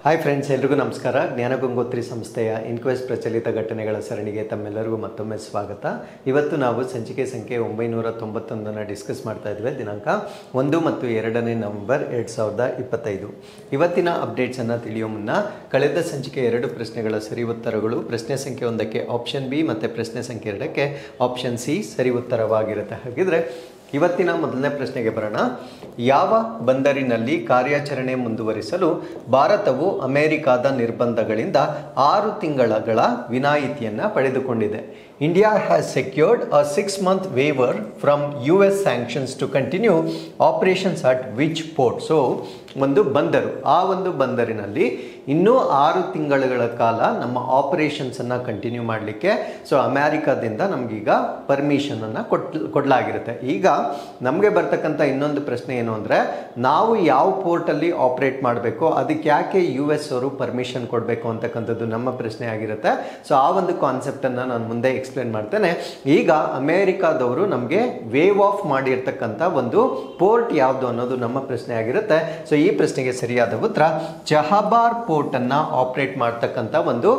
Hi friends, ಎಲ್ರಿಗೂ ನಮಸ್ಕಾರ. ಜ್ಞಾನಗಂಗೋತ್ರಿ ಸಂಸ್ಥೆಯ ಇನ್ಕ್ವೆಸ್ಟ್ ಪ್ರಚಲಿತ ಘಟನೆಗಳ ಸರಣಿಗೆ ತಮ್ಮೆಲ್ಲರಿಗೂ ಮತ್ತೊಮ್ಮೆ ಸ್ವಾಗತ. ಇವತ್ತು ನಾವು ಸಂಚಿಕೆ ಸಂಖ್ಯೆ 991 ಡಿಸ್ಕಸ್ ಮಾಡ್ತಾ ಇದ್ವಿ. ದಿನಾಂಕ 1 ಮತ್ತು 2 ನವೆಂಬರ್ 2025. ಇವತ್ತಿನ ಅಪ್ಡೇಟ್ಸನ್ನು ತಿಳಿಯೋ ಮುನ್ನ ಕಳೆದ ಸಂಚಿಕೆ 2 ಪ್ರಶ್ನೆಗಳ ಸರಿ ಉತ್ತರಗಳು, ಪ್ರಶ್ನೆ ಸಂಖ್ಯೆ 1ಕ್ಕೆ ಆಪ್ಷನ್ ಬಿ ಮತ್ತು ಪ್ರಶ್ನೆ ಸಂಖ್ಯೆ 2ಕ್ಕೆ ಆಪ್ಷನ್ ಸಿ ಸರಿ ಉತ್ತರವಾಗಿರುತ್ತೆ. ಹಾಗಿದ್ರೆ ಇವತ್ತಿನ ಮೊದಲನೇ ಪ್ರಶ್ನೆಗೆ ಬರೋಣ. ಯಾವ ಬಂದರಿನಲ್ಲಿ ಕಾರ್ಯಾಚರಣೆ ಮುಂದುವರಿಸಲು ಭಾರತವು ಅಮೆರಿಕಾದ ನಿರ್ಬಂಧಗಳಿಂದ 6 ತಿಂಗಳ ವಿನಾಯಿತಿಯನ್ನು ಪಡೆದುಕೊಂಡಿದೆ? India has secured a 6-month waiver from US sanctions to continue operations at which port? So ಒಂದು ಬಂದರು, ಆ ಒಂದು ಬಂದರಿನಲ್ಲಿ ಇನ್ನೂ 6 ತಿಂಗಳ ಕಾಲ ನಮ್ಮ ಆಪರೇಷನ್ಸನ್ನು ಕಂಟಿನ್ಯೂ ಮಾಡಲಿಕ್ಕೆ ಅಮೆರಿಕಾದಿಂದ ನಮಗೀಗ ಪರ್ಮಿಷನನ್ನು ಕೊಡಲಾಗಿರುತ್ತೆ. ಈಗ ನಮಗೆ ಬರ್ತಕ್ಕಂಥ ಇನ್ನೊಂದು ಪ್ರಶ್ನೆ ಏನು ಅಂದರೆ, ನಾವು ಯಾವ ಪೋರ್ಟಲ್ಲಿ ಆಪ್ರೇಟ್ ಮಾಡಬೇಕು, ಅದಕ್ಕೆ ಯಾಕೆ US ಅವರು ಪರ್ಮಿಷನ್ ಕೊಡಬೇಕು ಅಂತಕ್ಕಂಥದ್ದು ನಮ್ಮ ಪ್ರಶ್ನೆ ಆಗಿರುತ್ತೆ. ಆ ಒಂದು ಕಾನ್ಸೆಪ್ಟನ್ನು ನಾನು ಮುಂದೆ ಎಕ್ಸ್ಪ್ಲೇನ್ ಮಾಡ್ತೇನೆ. ಈಗ ಅಮೆರಿಕಾದವರು ನಮಗೆ ವೇವ್ ಆಫ್ ಮಾಡಿರ್ತಕ್ಕಂಥ ಒಂದು ಪೋರ್ಟ್ ಯಾವುದು ಅನ್ನೋದು ನಮ್ಮ ಪ್ರಶ್ನೆ ಆಗಿರುತ್ತೆ. ಈ ಪ್ರಶ್ನೆಗೆ ಸರಿಯಾದ ಉತ್ತರ ಚಹಬಾರ್ ಪೋರ್ಟ್ ಅನ್ನ ಆಪರೇಟ್ ಮಾಡ್ತಕ್ಕಂಥ ಒಂದು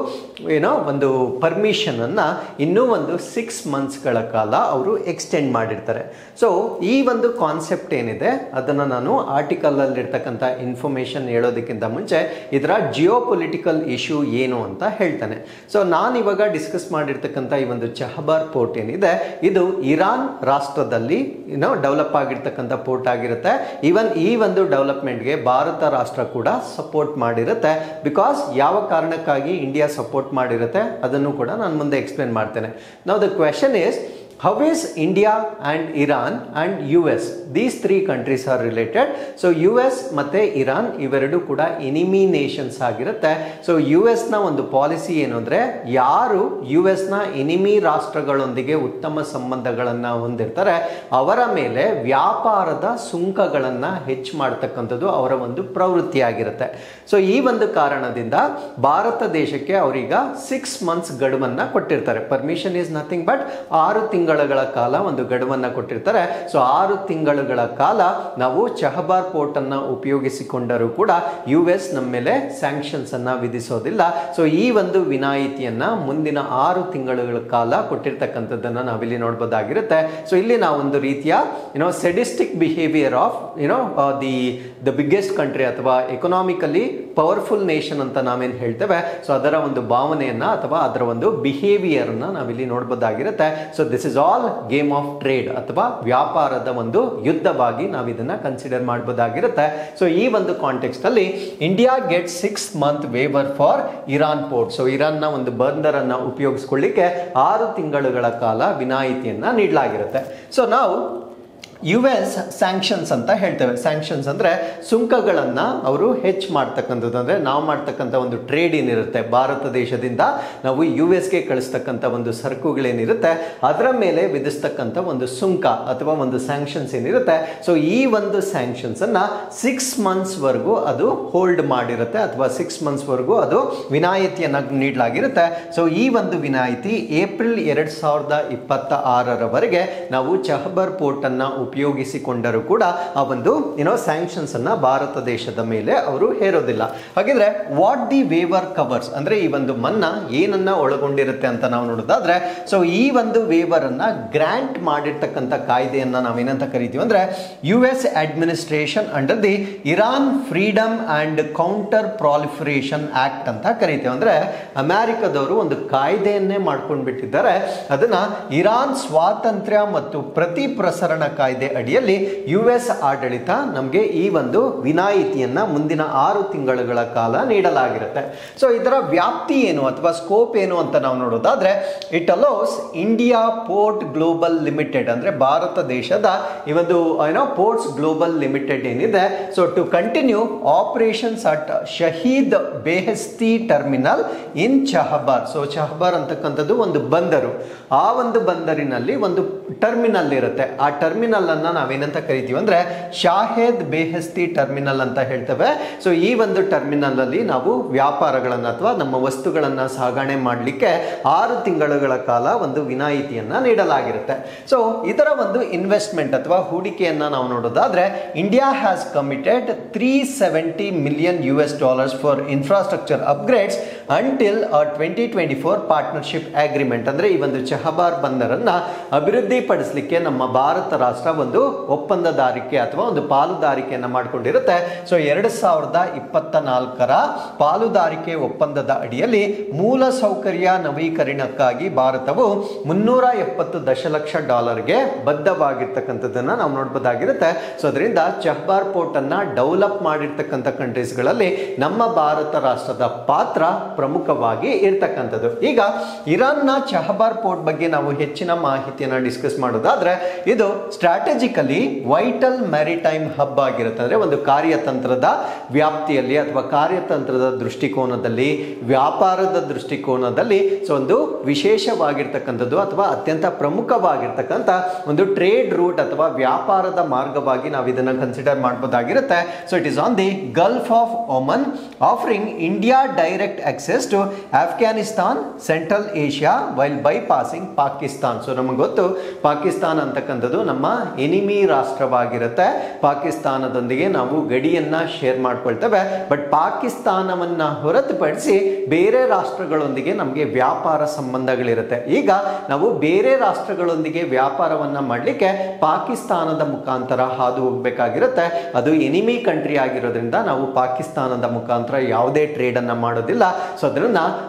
ಪರ್ಮಿಷನ್ ಅನ್ನ ಇನ್ನೂ ಒಂದು 6 ಮಂತ್ಸ್ಗಳ ಕಾಲ ಅವರು ಎಕ್ಸ್ಟೆಂಡ್ ಮಾಡಿರ್ತಾರೆ. ಈ ಒಂದು ಕಾನ್ಸೆಪ್ಟ್ ಏನಿದೆ ಅದನ್ನ ನಾನು ಆರ್ಟಿಕಲ್ ಅಲ್ಲಿ ಇರ್ತಕ್ಕಂಥ ಇನ್ಫಾರ್ಮೇಶನ್ ಹೇಳೋದಕ್ಕಿಂತ ಮುಂಚೆ ಇದರ ಜಿಯೋಪೊಲಿಟಿಕಲ್ ಇಶ್ಯೂ ಏನು ಅಂತ ಹೇಳ್ತಾನೆ. ನಾನು ಇವಾಗ ಡಿಸ್ಕಸ್ ಮಾಡಿರ್ತಕ್ಕಂಥ ಈ ಒಂದು ಚಹಬಾರ್ ಪೋರ್ಟ್ ಏನಿದೆ, ಇದು ಇರಾನ್ ರಾಷ್ಟ್ರದಲ್ಲಿ ಡೆವಲಪ್ ಆಗಿರ್ತಕ್ಕಂಥ ಪೋರ್ಟ್ ಆಗಿರುತ್ತೆ. ಈವನ್ ಈ ಒಂದು ಡೆವಲಪ್ಮೆಂಟ್ಗೆ ಭಾರತ ರಾಷ್ಟ್ರ ಕೂಡ ಸಪೋರ್ಟ್ ಮಾಡಿರುತ್ತೆ. ಬಿಕಾಸ್ ಯಾವ ಕಾರಣಕ್ಕಾಗಿ ಇಂಡಿಯಾ ಸಪೋರ್ಟ್ ಮಾಡಿರುತ್ತೆ ಅದನ್ನು ಕೂಡ ನಾನು ಮುಂದೆ ಎಕ್ಸ್ಪ್ಲೇನ್ ಮಾಡ್ತೇನೆ. Now the question is, how is India and Iran and US, these 3 countries are related? US ಮತ್ತೆ ಇರಾನ್ ಇವೆರಡು ಕೂಡ ಎನಿಮಿ ನೇಷನ್ಸ್ ಆಗಿರುತ್ತೆ. US ನ ಒಂದು ಪಾಲಿಸಿ ಏನು ಅಂದರೆ, ಯಾರು US ನ ಎನಿಮಿ ರಾಷ್ಟ್ರಗಳೊಂದಿಗೆ ಉತ್ತಮ ಸಂಬಂಧಗಳನ್ನು ಹೊಂದಿರ್ತಾರೆ ಅವರ ಮೇಲೆ ವ್ಯಾಪಾರದ ಸುಂಕಗಳನ್ನು ಹೆಚ್ಚು ಮಾಡ್ತಕ್ಕಂಥದ್ದು ಅವರ ಒಂದು ಪ್ರವೃತ್ತಿ ಆಗಿರುತ್ತೆ. ಈ ಒಂದು ಕಾರಣದಿಂದ ಭಾರತ ದೇಶಕ್ಕೆ ಅವರೀಗ 6 months ಗಡುವನ್ನು ಕೊಟ್ಟಿರ್ತಾರೆ. ಪರ್ಮಿಷನ್ ಈಸ್ ನಥಿಂಗ್ ಬಟ್ 6 ತಿಂಗಳ ಕಾಲ ಒಂದು ಗಡುವನ್ನು ಕೊಟ್ಟಿರ್ತಾರೆ. 6 ತಿಂಗಳ ಕಾಲ ನಾವು ಚಹಬಾರ್ ಪೋರ್ಟ್ ಅನ್ನ ಉಪಯೋಗಿಸಿಕೊಂಡರೂ ಕೂಡ US ನಮ್ಮ ಮೇಲೆ ಸ್ಯಾಂಕ್ಷನ್ಸ್ ಅನ್ನ ವಿಧಿಸೋದಿಲ್ಲ. ಈ ಒಂದು ವಿನಾಯಿತಿಯನ್ನ ಮುಂದಿನ 6 ತಿಂಗಳ ಕಾಲ ಕೊಟ್ಟಿರ್ತಕ್ಕಂಥದ್ದನ್ನ ನಾವಿಲ್ಲಿ ನೋಡಬಹುದಾಗಿರುತ್ತೆ. ಇಲ್ಲಿ ನಾವು ಒಂದು ರೀತಿಯ sadistic behaviour of the biggest country ಅಥವಾ ಎಕನಾಮಿಕಲಿ ಪವರ್ಫುಲ್ ನೇಷನ್ ಅಂತ ನಾವೇನು ಹೇಳ್ತೇವೆ, ಅದರ ಒಂದು ಭಾವನೆಯನ್ನ ಅಥವಾ ಅದರ ಒಂದು ಬಿಹೇವಿಯರ್ ಅನ್ನ ನಾವಿಲ್ಲಿ ನೋಡಬಹುದಾಗಿರುತ್ತೆ. This is all game of trade ಅಥವಾ ವ್ಯಾಪಾರದ ಒಂದು ಯುದ್ಧವಾಗಿ ನಾವು ಇದನ್ನ ಕನ್ಸಿಡರ್ ಮಾಡಬಹುದಾಗಿರುತ್ತೆ. ಈ ಒಂದು ಕಾಂಟೆಕ್ಸ್ಟ್ ಅಲ್ಲಿ India get 6-month waiver for Iran port. Iran ನ ಒಂದು ಬಂದರ್ ಅನ್ನ ಉಪಯೋಗಿಸಿಕೊಳ್ಳಿಕ್ಕೆ 6 ತಿಂಗಳ ಕಾಲ ವಿನಾಯಿತಿಯನ್ನ ನೀಡಲಾಗಿರುತ್ತೆ. ನಾವು US ಸ್ಯಾಂಕ್ಷನ್ಸ್ ಅಂತ ಹೇಳ್ತೇವೆ. ಸ್ಯಾಂಕ್ಷನ್ಸ್ ಅಂದ್ರೆ ಸುಂಕಗಳನ್ನ ಅವರು ಹೆಚ್ಚು ಮಾಡ್ತಕ್ಕಂಥದ್ದು. ಅಂದ್ರೆ ನಾವು ಮಾಡ್ತಕ್ಕಂಥ ಒಂದು ಟ್ರೇಡ್ ಏನಿರುತ್ತೆ, ಭಾರತ ದೇಶದಿಂದ ನಾವು US ಗೆ ಕಳಿಸ್ತಕ್ಕಂಥ ಒಂದು ಸರಕುಗಳೇನಿರುತ್ತೆ ಅದರ ಮೇಲೆ ವಿಧಿಸ್ತಕ್ಕಂಥ ಒಂದು ಸುಂಕ ಅಥವಾ ಒಂದು ಸ್ಯಾಂಕ್ಷನ್ಸ್ ಏನಿರುತ್ತೆ. ಈ ಒಂದು ಸ್ಯಾಂಕ್ಷನ್ಸ್ ಅನ್ನ 6 months ವರೆಗೂ ಅದು ಹೋಲ್ಡ್ ಮಾಡಿರುತ್ತೆ ಅಥವಾ 6 months ವರೆಗೂ ಅದು ವಿನಾಯಿತಿಯನ್ನ ನೀಡಲಾಗಿರುತ್ತೆ. ಈ ಒಂದು ವಿನಾಯಿತಿ ಏಪ್ರಿಲ್ 2026 ನಾವು ಚಹಬಾರ್ ಪೋರ್ಟ್ ಅನ್ನ ಉಪಯೋಗಿಸಿಕೊಂಡರೂ ಕೂಡ ಆ ಒಂದು ಸ್ಯಾಂಕ್ಷನ್ಸ್ ಅನ್ನ ಭಾರತ ದೇಶದ ಮೇಲೆ ಅವರು ಹೇರೋದಿಲ್ಲ. ಹಾಗಿದ್ರೆ ವಾಟ್ ದಿ ವೇವರ್ ಕವರ್ಸ್ ಅಂದ್ರೆ ಈ ಒಂದು ಮನ್ನಾ ಏನನ್ನ ಒಳಗೊಂಡಿರುತ್ತೆ ಅಂತ ನಾವು ನೋಡೋದಾದ್ರೆ, ಈ ಒಂದು ವೇವರ್ ಅನ್ನ ಗ್ರಾಂಟ್ ಮಾಡಿರ್ತಕ್ಕಂಥ ಕಾಯ್ದೆಯನ್ನ ನಾವೇನಂತ ಕರಿತೀವಿ ಅಂದ್ರೆ US administration under the Iran freedom and counter proliferation act ಅಂತ ಕರಿತೀವಿ. ಅಂದ್ರೆ ಅಮೆರಿಕದವರು ಒಂದು ಕಾಯ್ದೆಯನ್ನೇ ಮಾಡ್ಕೊಂಡು ಬಿಟ್ಟಿದ್ದಾರೆ. ಅದನ್ನ ಇರಾನ್ ಸ್ವಾತಂತ್ರ್ಯ ಮತ್ತು ಪ್ರತಿ ಪ್ರಸರಣ ಕಾಯ್ದೆ ಅಡಿಯಲ್ಲಿ US ಆಡಳಿತ ನಮಗೆ ಈ ಒಂದು ವಿನಾಯಿತಿಯನ್ನ ಮುಂದಿನ 6 ತಿಂಗಳ ಕಾಲ ನೀಡಲಾಗಿರುತ್ತೆ. ಇದರ ವ್ಯಾಪ್ತಿ ಏನು ಅಥವಾ ಸ್ಕೋಪ್ ಏನು ಅಂತ ನಾವು ನೋಡೋದಾದ್ರೆ, it allows India port global limited ಅಂದ್ರೆ ಭಾರತ ದೇಶದ ಈ ಒಂದು ಪೋರ್ಟ್ಸ್ ಗ್ಲೋಬಲ್ ಲಿಮಿಟೆಡ್ ಏನಿದೆ, to continue operations at Shahid Beheshti terminal in Chabahar. Chabahar ಅಂತಕ್ಕಂಥದ್ದು ಒಂದು ಬಂದರು. ಆ ಒಂದು ಬಂದರಿನಲ್ಲಿ ಒಂದು ಟರ್ಮಿನಲ್ ಇರುತ್ತೆ. ಆ ಟರ್ಮಿನಲ್ ಟರ್ಮಿನಲ್ ಅನ್ನ ನಾವೇನಂತ ಕರಿತೀವಿ ಅಂದ್ರೆ ಶಾಹೇದ್ ಬೇಹಸ್ತಿ ಟರ್ಮಿನಲ್ ಅಂತ ಹೇಳ್ತೇವೆ. ಸೊ ಈ ಒಂದು ಟರ್ಮಿನಲ್ ಅಲ್ಲಿ ನಾವು ವ್ಯಾಪಾರಗಳನ್ನ ಅಥವಾ ನಮ್ಮ ವಸ್ತುಗಳನ್ನ ಸಾಗಣೆ ಮಾಡಲಿಕ್ಕೆ 6 ತಿಂಗಳುಗಳ ಕಾಲ ಒಂದು ವಿನಾಯಿತಿಯನ್ನ ನೀಡಲಾಗಿರುತ್ತೆ. ಸೊ ಇದರ ಒಂದು ಇನ್ವೆಸ್ಟ್ಮೆಂಟ್ ಅಥವಾ ಹೂಡಿಕೆಯನ್ನ ನಾವು ನೋಡೋದಾದ್ರೆ India has committed $370 million for infrastructure upgrades until 2024 partnership agreement. ಅಂದ್ರೆ ಈ ಒಂದು ಚಹಬಾರ್ ಬಂದರನ್ನ ಅಭಿವೃದ್ಧಿ ಪಡಿಸಲಿಕ್ಕೆ ನಮ್ಮ ಭಾರತ ರಾಷ್ಟ್ರ ಒಂದು ಒಪ್ಪಂದದಾರಿಕೆ ಅಥವಾ ಒಂದು ಪಾಲುದಾರಿಕೆಯನ್ನ ಮಾಡಿಕೊಂಡಿರುತ್ತೆ. ಸೊ 2024ರ ಪಾಲುದಾರಿಕೆ ಒಪ್ಪಂದದ ಅಡಿಯಲ್ಲಿ ಮೂಲ ಸೌಕರ್ಯ ನವೀಕರಣಕ್ಕಾಗಿ ಭಾರತವು $370 ದಶಲಕ್ಷ ಬದ್ಧವಾಗಿರ್ತಕ್ಕಂಥದ್ದನ್ನ ನಾವು ನೋಡಬಹುದಾಗಿರುತ್ತೆ. ಸೊ ಅದರಿಂದ ಚಹಬಾರ್ ಪೋರ್ಟ್ ಅನ್ನ ಡೆವಲಪ್ ಮಾಡಿರ್ತಕ್ಕಂಥ ಕಂಟ್ರೀಸ್ಗಳಲ್ಲಿ ನಮ್ಮ ಭಾರತ ರಾಷ್ಟ್ರದ ಪಾತ್ರ ಪ್ರಮುಖವಾಗಿ ಇರ್ತಕ್ಕಂಥದ್ದು. ಈಗ ಇರಾನ್ನ ಚಹಬಾರ್ ಪೋರ್ಟ್ ಬಗ್ಗೆ ನಾವು ಹೆಚ್ಚಿನ ಮಾಹಿತಿಯನ್ನ ಡಿಸ್ಕಸ್ ಮಾಡೋದಾದ್ರೆ ಇದು ಸ್ಟ್ರಾಟಜಿಕಲಿ ವೈಟಲ್ ಮ್ಯಾರಿಟೈಮ್ ಹಬ್ ಆಗಿರುತ್ತೆ. ಅಂದ್ರೆ ಒಂದು ಕಾರ್ಯತಂತ್ರದ ವ್ಯಾಪ್ತಿಯಲ್ಲಿ ಅಥವಾ ಕಾರ್ಯತಂತ್ರದ ದೃಷ್ಟಿಕೋನದಲ್ಲಿ, ವ್ಯಾಪಾರದ ದೃಷ್ಟಿಕೋನದಲ್ಲಿ ಸೊ ಒಂದು ವಿಶೇಷವಾಗಿರ್ತಕ್ಕಂಥದ್ದು ಅಥವಾ ಅತ್ಯಂತ ಪ್ರಮುಖವಾಗಿರ್ತಕ್ಕಂಥ ಒಂದು ಟ್ರೇಡ್ ರೂಟ್ ಅಥವಾ ವ್ಯಾಪಾರದ ಮಾರ್ಗವಾಗಿ ನಾವು ಇದನ್ನು ಕನ್ಸಿಡರ್ ಮಾಡಬಹುದಾಗಿರುತ್ತೆ. So it is on the Gulf of Oman offering India direct access to Afghanistan, Central Asia while bypassing Pakistan. So ನಮಗೆ ಗೊತ್ತು ಪಾಕಿಸ್ತಾನ ಅಂತಕ್ಕಂಥದ್ದು ನಮ್ಮ ಎನಿಮಿ ರಾಷ್ಟ್ರವಾಗಿರುತ್ತೆ. ಪಾಕಿಸ್ತಾನದೊಂದಿಗೆ ನಾವು ಗಡಿಯನ್ನ ಶೇರ್ ಮಾಡ್ಕೊಳ್ತೇವೆ. ಬಟ್ ಪಾಕಿಸ್ತಾನವನ್ನ ಹೊರತುಪಡಿಸಿ ಬೇರೆ ರಾಷ್ಟ್ರಗಳೊಂದಿಗೆ ನಮಗೆ ವ್ಯಾಪಾರ ಸಂಬಂಧಗಳಿರುತ್ತೆ. ಈಗ ನಾವು ಬೇರೆ ರಾಷ್ಟ್ರಗಳೊಂದಿಗೆ ವ್ಯಾಪಾರವನ್ನ ಮಾಡಲಿಕ್ಕೆ ಪಾಕಿಸ್ತಾನದ ಮುಖಾಂತರ ಹಾದು ಹೋಗಬೇಕಾಗಿರುತ್ತೆ. ಅದು ಎನಿಮಿ ಕಂಟ್ರಿ ಆಗಿರೋದ್ರಿಂದ ನಾವು ಪಾಕಿಸ್ತಾನದ ಮುಖಾಂತರ ಯಾವುದೇ ಟ್ರೇಡ್ ಅನ್ನ ಮಾಡೋದಿಲ್ಲ. ಸೊ ಅದನ್ನ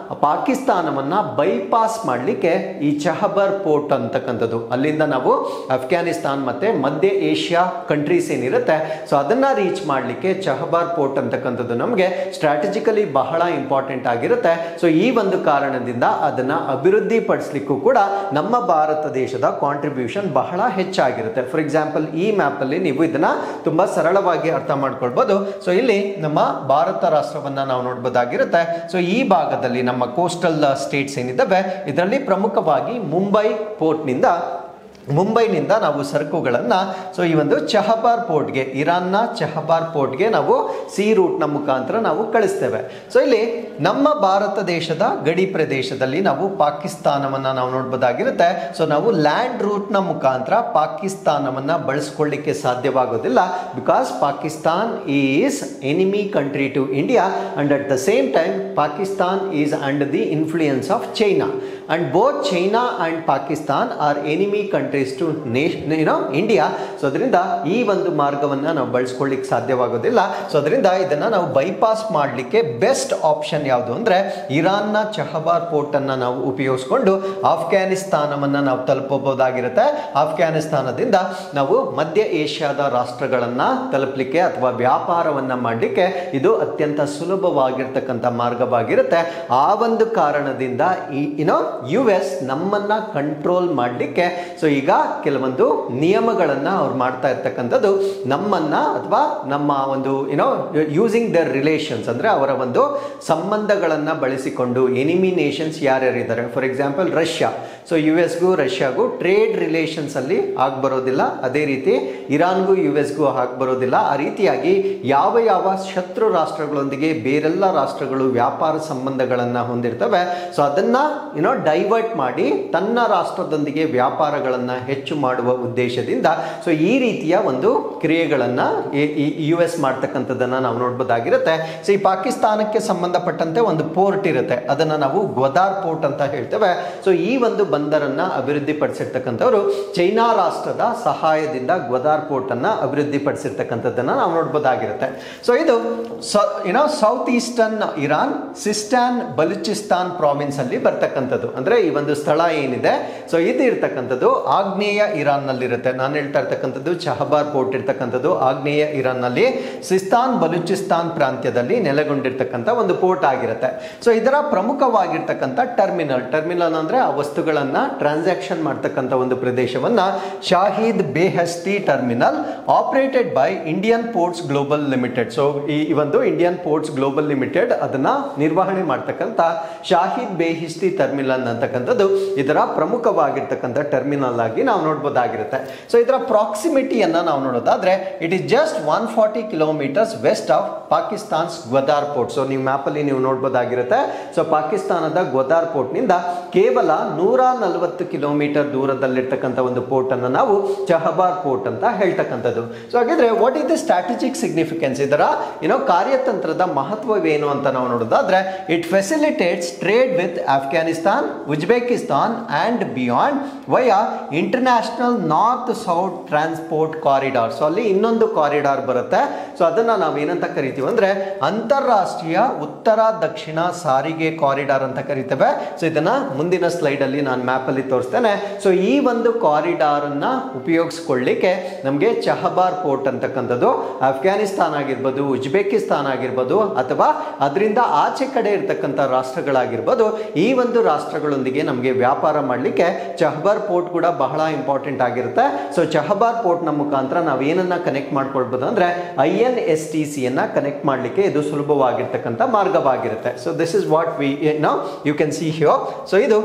ಪಾಕಿಸ್ತಾನವನ್ನ ಬೈಪಾಸ್ ಮಾಡಲಿಕ್ಕೆ ಈ ಚಹಬಾರ್ ಪೋರ್ಟ್ ಅಂತಕ್ಕಂಥದ್ದು, ಅಲ್ಲಿಂದ ನಾವು ಅಫ್ಘಾನಿಸ್ತಾನ್ ಮತ್ತೆ ಮಧ್ಯ ಏಷ್ಯಾ ಕಂಟ್ರೀಸ್ ಏನಿರುತ್ತೆ ಸೊ ಅದನ್ನ ರೀಚ್ ಮಾಡಲಿಕ್ಕೆ ಚಹಬಾರ್ ಪೋರ್ಟ್ ಅಂತಕ್ಕಂಥದ್ದು ನಮಗೆ ಸ್ಟ್ರಾಟಜಿಕಲಿ ಬಹಳ ಇಂಪಾರ್ಟೆಂಟ್ ಆಗಿರುತ್ತೆ. ಸೊ ಈ ಒಂದು ಕಾರಣದಿಂದ ಅದನ್ನ ಅಭಿವೃದ್ಧಿ ಪಡಿಸಲಿಕ್ಕೂ ಕೂಡ ನಮ್ಮ ಭಾರತ ದೇಶದ ಕಾಂಟ್ರಿಬ್ಯೂಷನ್ ಬಹಳ ಹೆಚ್ಚಾಗಿರುತ್ತೆ. ಫಾರ್ ಎಕ್ಸಾಂಪಲ್ ಈ ಮ್ಯಾಪ್ ಅಲ್ಲಿ ನೀವು ಇದನ್ನ ತುಂಬಾ ಸರಳವಾಗಿ ಅರ್ಥ ಮಾಡ್ಕೊಳ್ಬಹುದು. ಸೊ ಇಲ್ಲಿ ನಮ್ಮ ಭಾರತ ರಾಷ್ಟ್ರವನ್ನ ನಾವು ನೋಡಬಹುದಾಗಿರುತ್ತೆ. ಸೊ ಈ ಭಾಗದಲ್ಲಿ ನಮ್ಮ ಕೋಸ್ಟಲ್ ಸ್ಟೇಟ್ಸ್ ಏನಿದ್ದಾವೆ ಇದರಲ್ಲಿ ಪ್ರಮುಖವಾಗಿ ಮುಂಬೈನಿಂದ ನಾವು ಸರಕುಗಳನ್ನ ಸೊ ಈ ಒಂದು ಚಹಬಾರ್ ಪೋರ್ಟ್ಗೆ, ಇರಾನ್ನ ಚಹಬಾರ್ ಪೋರ್ಟ್ಗೆ ನಾವು ಸಿ ರೂಟ್ನ ಮುಖಾಂತರ ನಾವು ಕಳಿಸ್ತೇವೆ. ಸೊ ಇಲ್ಲಿ ನಮ್ಮ ಭಾರತ ದೇಶದ ಗಡಿ ಪ್ರದೇಶದಲ್ಲಿ ನಾವು ಪಾಕಿಸ್ತಾನವನ್ನ ನಾವು ನೋಡಬಹುದಾಗಿರುತ್ತೆ. ಸೊ ನಾವು ಲ್ಯಾಂಡ್ ರೂಟ್ನ ಮುಖಾಂತರ ಪಾಕಿಸ್ತಾನವನ್ನ ಬಳಸ್ಕೊಳ್ಳಿಕ್ಕೆ ಸಾಧ್ಯವಾಗೋದಿಲ್ಲ. Because Pakistan is enemy country to India and at the same time Pakistan is under the influence of China and both China and Pakistan are enemy countries to India. So ಅದರಿಂದ ಈ ಒಂದು ಮಾರ್ಗವನ್ನು ನಾವು ಬಳಸ್ಕೊಳ್ಳಿಕ್ಕೆ ಸಾಧ್ಯವಾಗೋದಿಲ್ಲ. ಸೊ ಅದರಿಂದ ಇದನ್ನ ನಾವು ಬೈಪಾಸ್ ಮಾಡಲಿಕ್ಕೆ ಬೆಸ್ಟ್ ಆಪ್ಷನ್ ಯಾವುದು ಅಂದ್ರೆ ಇರಾನ್ನ ಚಹಬಾರ್ ಪೋರ್ಟ್ ಅನ್ನ ನಾವು ಉಪಯೋಗಿಸ್ಕೊಂಡು ಆಫ್ಘಾನಿಸ್ತಾನವನ್ನ ನಾವು ತಲುಪಬಹುದಾಗಿರುತ್ತೆ. ಆಫ್ಘಾನಿಸ್ತಾನದಿಂದ ನಾವು ಮಧ್ಯ ಏಷ್ಯಾದ ರಾಷ್ಟ್ರಗಳನ್ನ ತಲುಪಲಿಕ್ಕೆ ಅಥವಾ ವ್ಯಾಪಾರವನ್ನ ಮಾಡಲಿಕ್ಕೆ ಇದು ಅತ್ಯಂತ ಸುಲಭವಾಗಿರ್ತಕ್ಕಂಥ ಮಾರ್ಗವಾಗಿರುತ್ತೆ. ಆ ಒಂದು ಕಾರಣದಿಂದ US ನಮ್ಮನ್ನ ಕಂಟ್ರೋಲ್ ಮಾಡಲಿಕ್ಕೆ ಸೊ ಈಗ ಕೆಲವೊಂದು ನಿಯಮಗಳನ್ನ ಅವ್ರು ಮಾಡ್ತಾ ಇರ್ತಕ್ಕಂಥದ್ದು ನಮ್ಮನ್ನ ಅಥವಾ ನಮ್ಮ ಒಂದು ಯೂಸಿಂಗ್ ದರ್ ರಿಲೇಷನ್ಸ್ ಅಂದ್ರೆ ಅವರ ಒಂದು ಸಂಬಂಧಗಳನ್ನ ಬಳಸಿಕೊಂಡು ಎನಿಮಿ ನೇಷನ್ಸ್ ಯಾರ್ಯಾರಿದ್ದಾರೆ, ಫಾರ್ ಎಕ್ಸಾಂಪಲ್ ರಷ್ಯಾ. ಸೊ US-ಗೂ ರಷ್ಯಾಗೂ ಟ್ರೇಡ್ ರಿಲೇಷನ್ಸ್ ಅಲ್ಲಿ ಆಗ್ಬರೋದಿಲ್ಲ. ಅದೇ ರೀತಿ ಇರಾನ್ಗೂ US-ಗೂ ಆಗ್ಬರೋದಿಲ್ಲ. ಆ ರೀತಿಯಾಗಿ ಯಾವ ಶತ್ರು ರಾಷ್ಟ್ರಗಳೊಂದಿಗೆ ಬೇರೆಲ್ಲ ರಾಷ್ಟ್ರಗಳು ವ್ಯಾಪಾರ ಸಂಬಂಧಗಳನ್ನ ಹೊಂದಿರ್ತವೆ. ಸೊ ಅದನ್ನ ಡೈವರ್ಟ್ ಮಾಡಿ ತನ್ನ ರಾಷ್ಟ್ರದೊಂದಿಗೆ ವ್ಯಾಪಾರಗಳನ್ನ ಹೆಚ್ಚು ಮಾಡುವ ಉದ್ದೇಶದಿಂದ ಸೊ ಈ ರೀತಿಯ ಒಂದು ಕ್ರಿಯೆಗಳನ್ನ US ಮಾಡ್ತಕ್ಕಂಥದ್ದನ್ನ ನಾವು ನೋಡಬಹುದಾಗಿರುತ್ತೆ. ಸೊ ಈ ಪಾಕಿಸ್ತಾನಕ್ಕೆ ಸಂಬಂಧಪಟ್ಟಂತೆ ಒಂದು ಪೋರ್ಟ್ ಇರುತ್ತೆ, ಅದನ್ನ ನಾವು ಗ್ವದಾರ್ ಪೋರ್ಟ್ ಅಂತ ಹೇಳ್ತೇವೆ. ಸೊ ಈ ಒಂದು ಬಂದರನ್ನ ಅಭಿವೃದ್ಧಿ ಪಡಿಸಿರ್ತಕ್ಕಂಥವ್ರು ಚೈನಾ ರಾಷ್ಟ್ರದ ಸಹಾಯದಿಂದ ಗ್ವದಾರ್ ಪೋರ್ಟ್ ಅನ್ನ ಅಭಿವೃದ್ಧಿ ಪಡಿಸಿರ್ತಕ್ಕಂಥದ್ದನ್ನ ನಾವು ನೋಡಬಹುದಾಗಿರುತ್ತೆ. ಸೊ ಇದು south eastern Iran Sistan Baluchistan province ಅಲ್ಲಿ ಬರ್ತಕ್ಕಂಥದ್ದು. ಅಂದ್ರೆ ಈ ಒಂದು ಸ್ಥಳ ಏನಿದೆ ಸೊ ಇದು ಇರ್ತಕ್ಕಂಥದ್ದು ಆಗ್ನೇಯ ಇರಾನ್ ನಲ್ಲಿ ಇರುತ್ತೆ. ನಾನು ಹೇಳ್ತಾ ಇರ್ತಕ್ಕಂಥದ್ದು ಚಹಬಾರ್ ಪೋರ್ಟ್ ಇರ್ತಕ್ಕಂಥದ್ದು ಆಗ್ನೇಯ ಇರಾನ್ ನಲ್ಲಿ ಸಿಸ್ತಾನ್ ಬಲೂಚಿಸ್ತಾನ್ ಪ್ರಾಂತ್ಯದಲ್ಲಿ ನೆಲೆಗೊಂಡಿರ್ತಕ್ಕಂಥ ಒಂದು ಪೋರ್ಟ್ ಆಗಿರುತ್ತೆ. ಸೊ ಇದರ ಪ್ರಮುಖವಾಗಿರ್ತಕ್ಕಂಥ ಟರ್ಮಿನಲ್ ಅಂದ್ರೆ ಆ ವಸ್ತುಗಳನ್ನ ಟ್ರಾನ್ಸಾಕ್ಷನ್ ಮಾಡ್ತಕ್ಕಂಥ ಒಂದು ಪ್ರದೇಶವನ್ನ Shahid Beheshti terminal operated by Indian ports global limited. So ಈ ಒಂದು ಇಂಡಿಯನ್ ಪೋರ್ಟ್ಸ್ ಗ್ಲೋಬಲ್ ಲಿಮಿಟೆಡ್ ಅದನ್ನ ನಿರ್ವಹಣೆ ಮಾಡ್ತಕ್ಕಂಥ ಶಾಹೀದ್ ಬೇಹಿಸ್ತಿ ಟರ್ಮಿನಲ್ ಅಂತಕ್ಕಂಥದ್ದು ಇದರ ಪ್ರಮುಖವಾಗಿರ್ತಕ್ಕಂಥ ಟರ್ಮಿನಲ್ ಆಗಿ ನಾವು ನೋಡ್ಬೋದಾಗಿರುತ್ತೆ. ಸೊ ಇದರ ಪ್ರಾಕ್ಸಿಮಿಟಿಯನ್ನು ನಾವು ನೋಡೋದಾದ್ರೆ it is just 140 kilometers west of Pakistan's Gwadar port. So ನೀವು ಮ್ಯಾಪಲ್ಲಿ ನೀವು ನೋಡ್ಬೋದಾಗಿರುತ್ತೆ. ಸೊ ಪಾಕಿಸ್ತಾನದ ಗ್ವದಾರ್ ಪೋರ್ಟ್ನಿಂದ ಕೇವಲ 140 ಕಿಲೋಮೀಟರ್ ದೂರದಲ್ಲಿರ್ತಕ್ಕಂಥ ಒಂದು ಪೋರ್ಟ್ ಅನ್ನು ನಾವು ಚಹಬಾರ್ ಪೋರ್ಟ್ ಅಂತ ಹೇಳ್ತಕ್ಕಂಥದ್ದು. ಸೊ ಹಾಗಿದ್ರೆ what is the strategic significance, ಇದರ ಕಾರ್ಯತಂತ್ರದ ಮಹತ್ವವೇನು ಅಂತ ನಾವು ನೋಡೋದಾದ್ರೆ it facilitates trade with Afghanistan, Uzbekistan and beyond via international north south transport corridor. So ಅಲ್ಲಿ ಇನ್ನೊಂದು ಕಾರಿಡಾರ್ ಬರುತ್ತೆ. ಸೊ ಅದನ್ನ ನಾವೇನಂತ ಕರಿತೀವಿ ಅಂದ್ರೆ ಅಂತಾರಾಷ್ಟ್ರೀಯ ಉತ್ತರ ದಕ್ಷಿಣ ಸಾರಿಗೆ ಕಾರಿಡಾರ್ ಅಂತ ಕರಿತೇವೆ. ಸೊ ಇದನ್ನ ಮುಂದಿನ ಸ್ಲೈಡ್ ಅಲ್ಲಿ ನಾನು ಮ್ಯಾಪ್ ಅಲ್ಲಿ ತೋರಿಸ್ತೇನೆ. ಸೊ ಈ ಒಂದು ಕಾರಿಡಾರ್ ಅನ್ನ ಉಪಯೋಗಿಸ್ಕೊಳ್ಳಿಕ್ಕೆ ನಮಗೆ ಚಹಬಾರ್ ಪೋರ್ಟ್ ಅಂತಕ್ಕಂಥದ್ದು ಅಫ್ಘಾನಿಸ್ತಾನ್ ಆಗಿರ್ಬೋದು, ಉಜ್ಬೇಕಿಸ್ತಾನ್ ಆಗಿರ್ಬೋದು, ಅಥವಾ ಅದರಿಂದ ಆಚೆ ಕಡೆ ಇರ್ತಕ್ಕಂಥ ರಾಷ್ಟ್ರಗಳಾಗಿರ್ಬೋದು, ಈ ಒಂದು ರಾಷ್ಟ್ರಗಳೊಂದಿಗೆ ನಮಗೆ ವ್ಯಾಪಾರ ಮಾಡಲಿಕ್ಕೆ ಚಹಬಾರ್ ಪೋರ್ಟ್ ಕೂಡ ಬಹಳ ಇಂಪಾರ್ಟೆಂಟ್ ಆಗಿರುತ್ತೆ. ಸೊ ಚಹಬಾರ್ ಪೋರ್ಟ್ ನ ಮುಖಾಂತರ ನಾವು ಏನನ್ನ ಕನೆಕ್ಟ್ ಮಾಡ್ಕೊಳ್ಬೋದು ಅಂದ್ರೆ INSTC ಅನ್ನ ಕನೆಕ್ಟ್ ಮಾಡಲಿಕ್ಕೆ ಇದು ಸುಲಭವಾಗಿರ್ತಕ್ಕಂಥ ಮಾರ್ಗವಾಗಿರುತ್ತೆ. So this is what we now you can see here. So ಇದು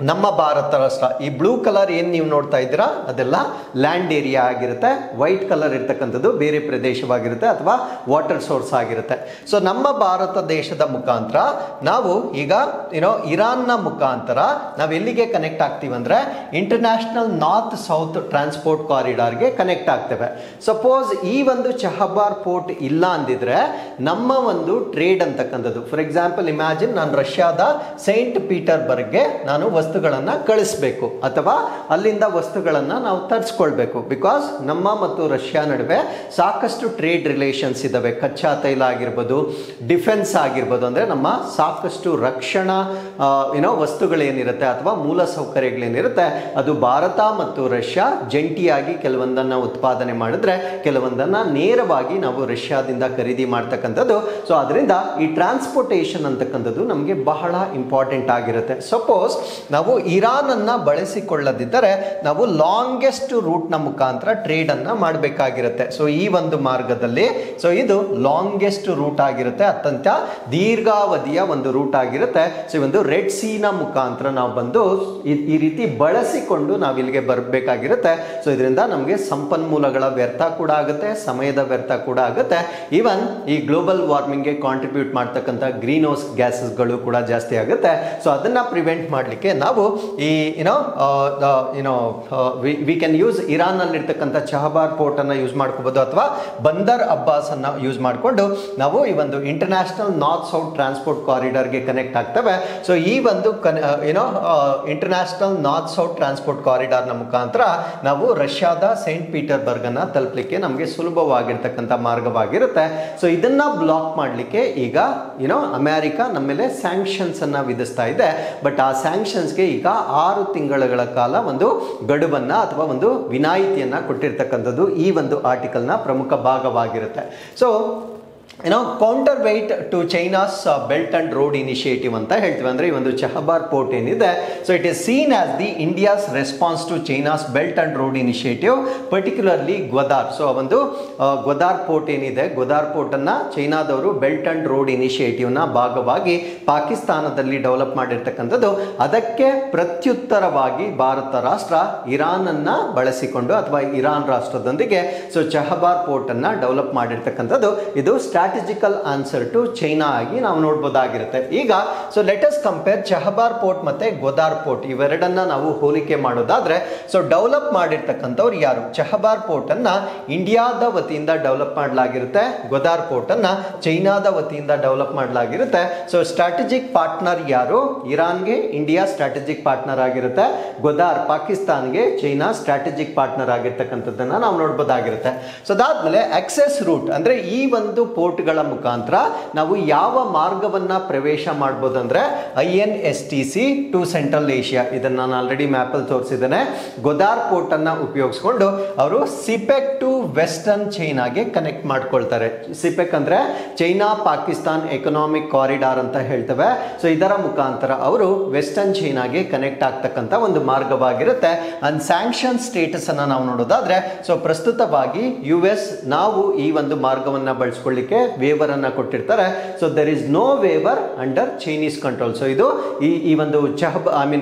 ನಮ್ಮ ಭಾರತ ರಾಷ್ಟ್ರ. ಈ ಬ್ಲೂ ಕಲರ್ ಏನು ನೀವು ನೋಡ್ತಾ ಇದ್ದೀರಾ ಅದೆಲ್ಲ ಲ್ಯಾಂಡ್ ಏರಿಯಾ ಆಗಿರುತ್ತೆ. ವೈಟ್ ಕಲರ್ ಇರ್ತಕ್ಕಂಥದ್ದು ಬೇರೆ ಪ್ರದೇಶವಾಗಿರುತ್ತೆ ಅಥವಾ ವಾಟರ್ ಸೋರ್ಸ್ ಆಗಿರುತ್ತೆ. ಸೊ ನಮ್ಮ ಭಾರತ ದೇಶದ ಮುಖಾಂತರ ನಾವು ಈಗ ಇರಾನ್ನ ಮುಖಾಂತರ ನಾವು ಎಲ್ಲಿಗೆ ಕನೆಕ್ಟ್ ಆಗ್ತೀವಿ ಅಂದ್ರೆ ಇಂಟರ್ನ್ಯಾಷನಲ್ ನಾರ್ತ್ ಸೌತ್ ಟ್ರಾನ್ಸ್ಪೋರ್ಟ್ ಕಾರಿಡಾರ್ಗೆ ಕನೆಕ್ಟ್ ಆಗ್ತೇವೆ. ಸಪೋಸ್ ಈ ಒಂದು ಚಹಬಾರ್ ಪೋರ್ಟ್ ಇಲ್ಲ ಅಂದಿದ್ರೆ ನಮ್ಮ ಒಂದು ಟ್ರೇಡ್ ಅಂತಕ್ಕಂಥದ್ದು, ಫಾರ್ ಎಕ್ಸಾಂಪಲ್ ಇಮ್ಯಾಜಿನ್ ನಾನು ರಷ್ಯಾದ ಸೈಂಟ್ ಪೀಟರ್ಬರ್ಗ್ಗೆ ನಾನು ವಸ್ತುಗಳನ್ನು ಕಳಿಸಬೇಕು ಅಥವಾ ಅಲ್ಲಿಂದ ವಸ್ತುಗಳನ್ನು ನಾವು ತರಿಸ್ಕೊಳ್ಬೇಕು. ಬಿಕಾಸ್ ನಮ್ಮ ಮತ್ತು ರಷ್ಯಾ ನಡುವೆ ಸಾಕಷ್ಟು ಟ್ರೇಡ್ ರಿಲೇಷನ್ಸ್ ಇದ್ದಾವೆ. ಕಚ್ಚಾ ತೈಲ ಆಗಿರ್ಬೋದು, ಡಿಫೆನ್ಸ್ ಆಗಿರ್ಬೋದು, ಅಂದರೆ ನಮ್ಮ ಸಾಕಷ್ಟು ರಕ್ಷಣಾ ವಸ್ತುಗಳೇನಿರುತ್ತೆ ಅಥವಾ ಮೂಲ ಸೌಕರ್ಯಗಳೇನಿರುತ್ತೆ ಅದು ಭಾರತ ಮತ್ತು ರಷ್ಯಾ ಜಂಟಿಯಾಗಿ ಕೆಲವೊಂದನ್ನು ಉತ್ಪಾದನೆ ಮಾಡಿದ್ರೆ ಕೆಲವೊಂದನ್ನು ನೇರವಾಗಿ ನಾವು ರಷ್ಯಾದಿಂದ ಖರೀದಿ ಮಾಡ್ತಕ್ಕಂಥದ್ದು. ಸೊ ಅದರಿಂದ ಈ ಟ್ರಾನ್ಸ್ಪೋರ್ಟೇಷನ್ ಅಂತಕ್ಕಂಥದ್ದು ನಮಗೆ ಬಹಳ ಇಂಪಾರ್ಟೆಂಟ್ ಆಗಿರುತ್ತೆ. ಸಪೋಸ್ ನಾವು ಇರಾನ್ ಅನ್ನ ಬಳಸಿಕೊಳ್ಳದಿದ್ದರೆ ನಾವು ಲಾಂಗೆಸ್ಟ್ ರೂಟ್ ನ ಮುಖಾಂತರ ಟ್ರೇಡ್ ಅನ್ನ ಮಾಡಬೇಕಾಗಿರುತ್ತೆ. ಸೊ ಈ ಒಂದು ಮಾರ್ಗದಲ್ಲಿ ಸೊ ಇದು ಲಾಂಗೆಸ್ಟ್ ರೂಟ್ ಆಗಿರುತ್ತೆ, ಅತ್ಯಂತ ದೀರ್ಘಾವಧಿಯ ಒಂದು ರೂಟ್ ಆಗಿರುತ್ತೆ. ಸೊ ಈ ಒಂದು ರೆಡ್ ಸಿ ನ ಮುಖಾಂತರ ನಾವು ಬಂದು ಈ ರೀತಿ ಬಳಸಿಕೊಂಡು ನಾವು ಇಲ್ಲಿಗೆ ಬರಬೇಕಾಗಿರುತ್ತೆ. ಸೊ ಇದರಿಂದ ನಮಗೆ ಸಂಪನ್ಮೂಲಗಳ ವ್ಯರ್ಥ ಕೂಡ ಆಗುತ್ತೆ, ಸಮಯದ ವ್ಯರ್ಥ ಕೂಡ ಆಗುತ್ತೆ. ಈವನ್ ಈ ಗ್ಲೋಬಲ್ ವಾರ್ಮಿಂಗ್ಗೆ ಕಾಂಟ್ರಿಬ್ಯೂಟ್ ಮಾಡ್ತಕ್ಕಂಥ ಗ್ರೀನ್ ಹೌಸ್ ಗ್ಯಾಸಸ್ಗಳು ಕೂಡ ಜಾಸ್ತಿ ಆಗುತ್ತೆ. ಸೊ ಅದನ್ನ ಪ್ರಿವೆಂಟ್ ಮಾಡಲಿಕ್ಕೆ ನಾವು ಈ ವಿ ಕ್ಯಾನ್ ಯೂಸ್ ಇರಾನ್ ಅಲ್ಲಿ ಇರ್ತಕ್ಕಂಥ ಚಹಬಾರ್ ಪೋರ್ಟ್ ಅನ್ನ ಯೂಸ್ ಮಾಡ್ಕೋಬಹುದು ಅಥವಾ ಬಂದರ್ ಅಬ್ಬಾಸ್ ಅನ್ನ ಯೂಸ್ ಮಾಡಿಕೊಂಡು ನಾವು ಈ ಒಂದು ಇಂಟರ್ನ್ಯಾಷನಲ್ ನಾರ್ತ್ ಸೌತ್ ಟ್ರಾನ್ಸ್ಪೋರ್ಟ್ ಕಾರಿಡಾರ್ಗೆ ಕನೆಕ್ಟ್ ಆಗ್ತವೆ. ಸೊ ಈ ಒಂದು international north south transport corridor ನ ಮುಖಾಂತರ ನಾವು ರಷ್ಯಾದ ಸೈಂಟ್ ಪೀಟರ್ಬರ್ಗ್ ಅನ್ನ ತಲುಪಲಿಕ್ಕೆ ನಮಗೆ ಸುಲಭವಾಗಿರ್ತಕ್ಕಂಥ ಮಾರ್ಗವಾಗಿರುತ್ತೆ. ಸೊ ಇದನ್ನ ಬ್ಲಾಕ್ ಮಾಡಲಿಕ್ಕೆ ಈಗ ಅಮೆರಿಕ ನಮ್ಮ ಮೇಲೆ ಸ್ಯಾಂಕ್ಷನ್ಸ್ ಅನ್ನ ವಿಧಿಸ್ತಾ ಇದೆ. ಬಟ್ ಆ ಸ್ಯಾಂಕ್ಷನ್ಸ್ಗೆ ಈಗ 6 ತಿಂಗಳ ಕಾಲ ಒಂದು ಗಡುವನ್ನ ಅಥವಾ ಒಂದು ವಿನಾಯಿತಿಯನ್ನ ಕೊಟ್ಟಿರ್ತಕ್ಕಂಥದ್ದು ಈ ಒಂದು ಆರ್ಟಿಕಲ್ನ ಪ್ರಮುಖ ಭಾಗವಾಗಿರುತ್ತೆ. So counter weight to China's belt and road initiative ಅಂತ ಹೇಳ್ತೀವಿ. ಅಂದರೆ ಈ ಒಂದು ಚಹಬಾರ್ ಪೋರ್ಟ್ ಏನಿದೆ so it is seen as the India's response to China's belt and road initiative, particularly Gwadar. So ಒಂದು ಗ್ವದಾರ್ ಪೋರ್ಟ್ ಏನಿದೆ, ಗ್ವದಾರ್ ಪೋರ್ಟ್ ಅನ್ನ ಚೈನಾದವರು ಬೆಲ್ಟ್ ಅಂಡ್ ರೋಡ್ ಇನಿಷಿಯೇಟಿವ್ನ ಭಾಗವಾಗಿ ಪಾಕಿಸ್ತಾನದಲ್ಲಿ ಡೆವಲಪ್ ಮಾಡಿರ್ತಕ್ಕಂಥದ್ದು. ಅದಕ್ಕೆ ಪ್ರತ್ಯುತ್ತರವಾಗಿ ಭಾರತ ರಾಷ್ಟ್ರ ಇರಾನ್ ಅನ್ನ ಬಳಸಿಕೊಂಡು ಅಥವಾ ಇರಾನ್ ರಾಷ್ಟ್ರದೊಂದಿಗೆ ಸೊ ಚಹಬಾರ್ ಪೋರ್ಟ್ ಅನ್ನ ಡೆವಲಪ್ ಮಾಡಿರ್ತಕ್ಕಂಥದ್ದು. ಇದು ಸ್ಟ್ರಾಟಜಿಕಲ್ ಆನ್ಸರ್ ಟು ಚೈನಾ ಆಗಿ ನಾವು ನೋಡಬಹುದಾಗಿರುತ್ತೆ. ಈಗ so let us compare Chabahar port ಮತ್ತೆ ಗ್ವದಾರ್ ಪೋರ್ಟ್, ಇವೆರಡನ್ನ ನಾವು ಹೋಲಿಕೆ ಮಾಡೋದಾದ್ರೆ ಸೊ ಡೆವಲಪ್ ಮಾಡಿರ್ತಕ್ಕಂಥವ್ರು ಯಾರು? ಚಹಬಾರ್ ಪೋರ್ಟ್ ಅನ್ನ ಇಂಡಿಯಾದ ವತಿಯಿಂದ ಡೆವಲಪ್ ಮಾಡಲಾಗಿರುತ್ತೆ, ಗ್ವದಾರ್ ಪೋರ್ಟ್ ಅನ್ನ ಚೈನಾದ ವತಿಯಿಂದ ಡೆವಲಪ್ ಮಾಡಲಾಗಿರುತ್ತೆ. ಸೊ ಸ್ಟ್ರಾಟಜಿಕ್ ಪಾರ್ಟ್ನರ್ ಯಾರು? ಇರಾನ್ಗೆ ಇಂಡಿಯಾ ಸ್ಟ್ರಾಟಜಿಕ್ ಪಾರ್ಟ್ನರ್ ಆಗಿರುತ್ತೆ, ಗ್ವದಾರ್ ಪಾಕಿಸ್ತಾನ್ಗೆ ಚೈನಾ ಸ್ಟ್ರಾಟಜಿಕ್ ಪಾರ್ಟ್ನರ್ ಆಗಿರ್ತಕ್ಕಂಥದ್ದನ್ನ ನಾವು ನೋಡಬಹುದಾಗಿರುತ್ತೆ. ಸೊ ಅದಾದ್ಮೇಲೆ ಆಕ್ಸೆಸ್ ರೂಟ್ ಅಂದ್ರೆ ಈ ಒಂದು ಪೋರ್ಟ್ಗಳ ಮುಖಾಂತರ ನಾವು ಯಾವ ಮಾರ್ಗವನ್ನ ಪ್ರವೇಶ ಮಾಡಬಹುದು ಅಂದ್ರೆ INSTC ಟು ಸೆಂಟ್ರಲ್ ಏಷ್ಯಾ. ಇದನ್ನ ನಾನು ಆಲ್ರೆಡಿ ಮ್ಯಾಪ್ ಅಲ್ಲಿ ತೋರಿಸಿದ್ದೇನೆ. ಗ್ವದಾರ್ ಪೋರ್ಟ್ ಅನ್ನ ಉಪಯೋಗಿಸಿಕೊಂಡು ಅವರು ಸಿಪೆಕ್ ಟು ವೆಸ್ಟರ್ನ್ ಚೈನಾಗೆ ಕನೆಕ್ಟ್ ಮಾಡ್ಕೊಳ್ತಾರೆ. ಸಿಪೆಕ್ ಅಂದ್ರೆ ಚೈನಾ ಪಾಕಿಸ್ತಾನ್ ಎಕನಾಮಿಕ್ ಕಾರಿಡಾರ್ ಅಂತ ಹೇಳ್ತೇವೆ. ಸೊ ಇದರ ಮುಖಾಂತರ ಅವರು ವೆಸ್ಟರ್ನ್ ಚೈನಾಗೆ ಕನೆಕ್ಟ್ ಆಗ್ತಕ್ಕಂಥ ಒಂದು ಮಾರ್ಗವಾಗಿರುತ್ತೆ. ಅಂಡ್ ಸ್ಯಾಂಕ್ಷನ್ ಸ್ಟೇಟಸ್ ಅನ್ನ ನಾವು ನೋಡೋದಾದ್ರೆ ಸೊ ಪ್ರಸ್ತುತವಾಗಿ US ನಾವು ಈ ಒಂದು ಮಾರ್ಗವನ್ನ ಬಳಸಿಕೊಳ್ಳಿಕ್ಕೆ ವೇವರ್ ಅನ್ನ ಕೊಟ್ಟಿರ್ತಾರೆ. So there is no waiver under Chinese control. So ಇದು ಈ ಒಂದು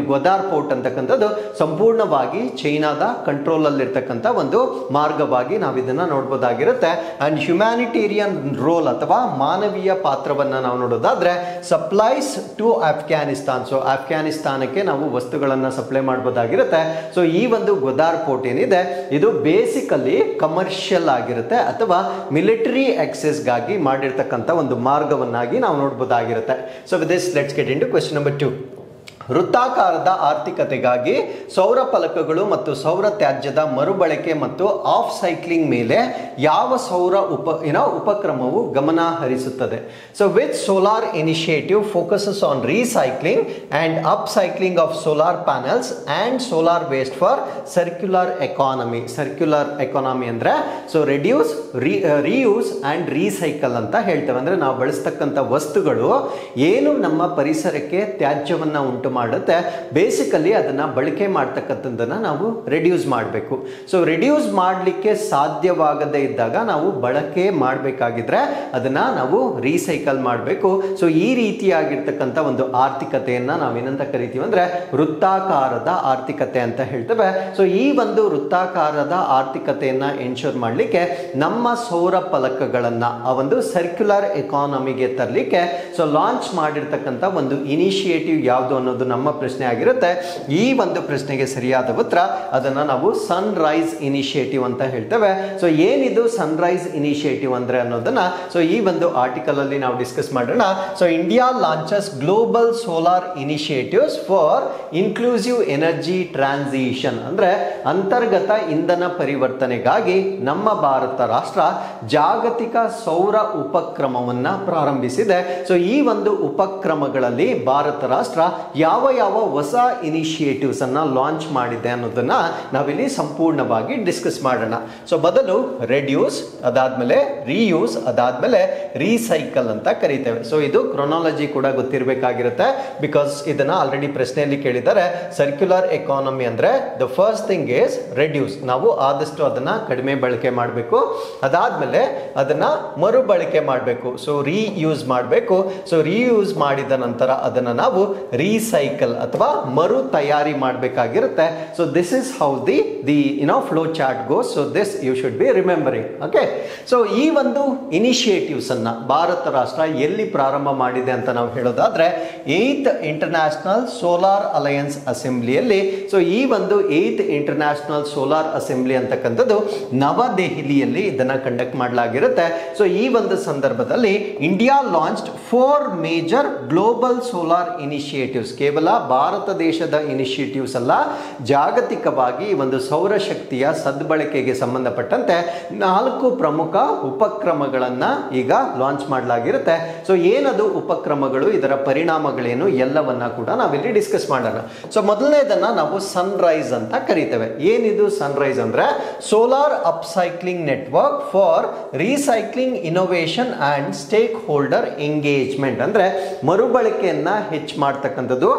ಗ್ವಾದಾರ್ ಪೋರ್ಟ್ ಅಂತಕ್ಕಂಥದ್ದು ಸಂಪೂರ್ಣವಾಗಿ ಚೈನಾದ ಕಂಟ್ರೋಲ್ ಅಲ್ಲಿ ಇರ್ತಕ್ಕಂಥ ಒಂದು ಮಾರ್ಗವಾಗಿ ನಾವು ಇದನ್ನ ನೋಡಬಹುದಾಗಿರುತ್ತೆ. ಅಂಡ್ ಹ್ಯುಮ್ಯಾನಿಟೇರಿಯನ್ ರೋಲ್ ಅಥವಾ ಮಾನವೀಯ ಪಾತ್ರವನ್ನ ನಾವು ನೋಡೋದಾದ್ರೆ ಸಪ್ಲೈಸ್ ಟು ಅಫ್ಘಾನಿಸ್ತಾನ್. ಸೊ ಅಫ್ಘಾನಿಸ್ತಾನಕ್ಕೆ ನಾವು ವಸ್ತುಗಳನ್ನ ಸಪ್ಲೈ ಮಾಡಬಹುದಾಗಿರುತ್ತೆ. ಸೊ ಈ ಒಂದು ಗ್ವಾದಾರ್ ಪೋರ್ಟ್ ಏನಿದೆ ಇದು ಬೇಸಿಕಲಿ ಕಮರ್ಷಿಯಲ್ ಆಗಿರುತ್ತೆ ಅಥವಾ ಮಿಲಿಟರಿ ಆಕ್ಸೆಸ್ ಗಾಗಿ ಮಾಡಿರ್ತಕ್ಕಂಥ ಒಂದು ಮಾರ್ಗವನ್ನಾಗಿ ನಾವು ನೋಡಬಹುದಾಗಿರುತ್ತೆ. So with this let's get into question number 2. ವೃತ್ತಾಕಾರದ ಆರ್ಥಿಕತೆಗಾಗಿ ಸೌರ ಫಲಕಗಳು ಮತ್ತು ಸೌರ ತ್ಯಾಜ್ಯದ ಮರುಬಳಕೆ ಮತ್ತು ಆಫ್ ಸೈಕ್ಲಿಂಗ್ ಮೇಲೆ ಯಾವ ಸೌರ ಉಪಕ್ರಮವು ಗಮನ ಹರಿಸುತ್ತದೆ? So which solar initiative focuses on recycling and upcycling of solar panels and solar waste for circular economy. Circular economy ಅಂದ್ರೆ so reduce, reuse and recycle ಅಂತ ಹೇಳ್ತೇವೆ. ಅಂದ್ರೆ ನಾವು ಬಳಸ್ತಕ್ಕಂಥ ವಸ್ತುಗಳು ಏನು ನಮ್ಮ ಪರಿಸರಕ್ಕೆ ತ್ಯಾಜ್ಯವನ್ನ ಉಂಟು ಮಾಡುತ್ತೆ, ಬೇಸಿಕಲಿ ಅದನ್ನ ಬಳಕೆ ಮಾಡ್ತಕ್ಕಂಥದ್ದನ್ನ ನಾವು ರೆಡ್ಯೂಸ್ ಮಾಡಬೇಕು. ಸೊ ರೆಡ್ಯೂಸ್ ಮಾಡಲಿಕ್ಕೆ ಸಾಧ್ಯವಾಗದೇ ಇದ್ದಾಗ ನಾವು ಬಳಕೆ ಮಾಡಬೇಕಾಗಿದ್ರೆ ಅದನ್ನ ನಾವು ರೀಸೈಕಲ್ ಮಾಡಬೇಕು. ಸೊ ಈ ರೀತಿಯಾಗಿರ್ತಕ್ಕಂಥ ಒಂದು ಆರ್ಥಿಕತೆಯನ್ನ ನಾವೇನಂತ ಕರಿತೀವಿ ಅಂದ್ರೆ ವೃತ್ತಾಕಾರದ ಆರ್ಥಿಕತೆ ಅಂತ ಹೇಳ್ತೇವೆ. ಸೊ ಈ ಒಂದು ವೃತ್ತಾಕಾರದ ಆರ್ಥಿಕತೆಯನ್ನ ಎನ್ಶೋರ್ ಮಾಡಲಿಕ್ಕೆ ನಮ್ಮ ಸೌರ ಫಲಕಗಳನ್ನ ಆ ಒಂದು ಸರ್ಕ್ಯುಲರ್ ಎಕಾನಮಿಗೆ ತರಲಿಕ್ಕೆ ಸೊ ಲಾಂಚ್ ಮಾಡಿರ್ತಕ್ಕಂಥ ಒಂದು ಇನಿಷಿಯೇಟಿವ್ ಯಾವುದು ಅನ್ನೋದು ನಮ್ಮ ಪ್ರಶ್ನೆ ಆಗಿರುತ್ತೆ. ಈ ಒಂದು ಪ್ರಶ್ನೆಗೆ ಸರಿಯಾದ ಉತ್ತರ ಅದನ್ನ ನಾವು ಸನ್ ರೈಸ್ ಇನಿಷಿಯೇಟಿವ್ ಅಂತ ಹೇಳ್ತೇವೆ. ಸೊ ಏನಿದು ಸನ್ ರೈಸ್ ಇನಿಷಿಯೇಟಿವ್ ಅಂದ್ರೆ ಅನ್ನೋದನ್ನ ಸೊ ಈ ಒಂದು ಆರ್ಟಿಕಲ್ ಅಲ್ಲಿ ನಾವು ಡಿಸ್ಕಸ್ ಮಾಡೋಣ. So India launches global solar initiatives for inclusive energy transition. ಅಂದ್ರೆ ಅಂತರ್ಗತ ಇಂಧನ ಪರಿವರ್ತನೆಗಾಗಿ ನಮ್ಮ ಭಾರತ ರಾಷ್ಟ್ರ ಜಾಗತಿಕ ಸೌರ ಉಪಕ್ರಮವನ್ನ ಪ್ರಾರಂಭಿಸಿದೆ. ಸೊ ಈ ಒಂದು ಉಪಕ್ರಮಗಳಲ್ಲಿ ಭಾರತ ರಾಷ್ಟ್ರ ಯಾವ ಹೊಸ ಇನಿಷಿಯೇಟಿವ್ಸ್ ಅನ್ನ ಲಾಂಚ್ ಮಾಡಿದೆ ಅನ್ನೋದನ್ನ ನಾವಿಲ್ಲಿ ಸಂಪೂರ್ಣವಾಗಿ ಡಿಸ್ಕಸ್ ಮಾಡೋಣ. ಸೊ ಮೊದಲು ರೆಡ್ಯೂಸ್, ಅದಾದ್ಮೇಲೆ ರೀಯೂಸ್, ಅದಾದ್ಮೇಲೆ ರೀಸೈಕಲ್ ಅಂತ ಕರೀತೇವೆ. ಸೊ ಇದು ಕ್ರೊನಾಲಜಿ ಕೂಡ ಗೊತ್ತಿರಬೇಕಾಗಿರುತ್ತೆ, ಬಿಕಾಸ್ ಇದನ್ನ ಆಲ್ರೆಡಿ ಪ್ರಶ್ನೆಯಲ್ಲಿ ಕೇಳಿದ್ದಾರೆ. ಸರ್ಕ್ಯುಲರ್ ಎಕಾನಮಿ ಅಂದ್ರೆ the first thing is reduce, ನಾವು ಆದಷ್ಟು ಅದನ್ನ ಕಡಿಮೆ ಬಳಕೆ ಮಾಡಬೇಕು. ಅದಾದ್ಮೇಲೆ ಅದನ್ನ ಮರುಬಳಕೆ ಮಾಡಬೇಕು, ಸೊ ರೀಯೂಸ್ ಮಾಡಬೇಕು. ಸೊ ರೀಯೂಸ್ ಮಾಡಿದ ನಂತರ ಅದನ್ನ ನಾವು ರೀಸೈಕಲ್ ಅಥವಾ ಮರು ತಯಾರಿ ಮಾಡಬೇಕಾಗಿರುತ್ತೆ. So this is how the flow chart goes. So this you should be remembering. Okay, so ಈ ಒಂದು ಇನಿಷಿಯೇಟಿವ್ಸ್ ಅನ್ನ ಭಾರತ ರಾಷ್ಟ್ರ ಎಲ್ಲಿ ಪ್ರಾರಂಭ ಮಾಡಿದೆ ಅಂತ ನಾವು ಹೇಳೋದಾದ್ರೆ 8th ಇಂಟರ್ನ್ಯಾಷನಲ್ ಸೋಲಾರ್ ಅಲಯನ್ಸ್ ಅಸೆಂಬ್ಲಿಯಲ್ಲಿ. ಸೊ ಈ ಒಂದು 8th ಇಂಟರ್ನ್ಯಾಷನಲ್ ಸೋಲಾರ್ ಅಸೆಂಬ್ಲಿ ಅಂತಕ್ಕಂಥದ್ದು ನವದೆಹಲಿಯಲ್ಲಿ ಇದನ್ನ ಕಂಡಕ್ಟ್ ಮಾಡಲಾಗಿರುತ್ತೆ. ಸೊ ಈ ಒಂದು ಸಂದರ್ಭದಲ್ಲಿ India launched 4 major global solar initiatives. ಕೇವಲ ಭಾರತ ದೇಶದ ಇನಿಷಿಯೇಟಿವ್ಸ್ ಅಲ್ಲ, ಜಾಗತಿಕವಾಗಿ ಒಂದು ಸೌರಶಕ್ತಿಯ ಸದ್ಬಳಕೆಗೆ ಸಂಬಂಧಪಟ್ಟಂತೆ 4 ಪ್ರಮುಖ ಉಪಕ್ರಮಗಳನ್ನ ಈಗ ಲಾಂಚ್ ಮಾಡಲಾಗಿರುತ್ತೆ. ಸೊ ಏನದು ಉಪಕ್ರಮಗಳು, ಇದರ ಪರಿಣಾಮಗಳೇನು ಎಲ್ಲವನ್ನ ಕೂಡ ನಾವಿಲ್ಲಿ ಡಿಸ್ಕಸ್ ಮಾಡೋಣ. ಸೊ ಮೊದಲನೇದನ್ನ ನಾವು ಸನ್ ರೈಸ್ ಅಂತ ಕರೀತೇವೆ. ಏನಿದು ಸನ್ ರೈಸ್ ಅಂದ್ರೆ solar upcycling network for recycling innovation and stakeholder engagement. ಅಂದ್ರೆ ಮರುಬಳಕೆಯನ್ನ ಹೆಚ್ಚು ಮಾಡ್ತಕ್ಕಂಥದ್ದು,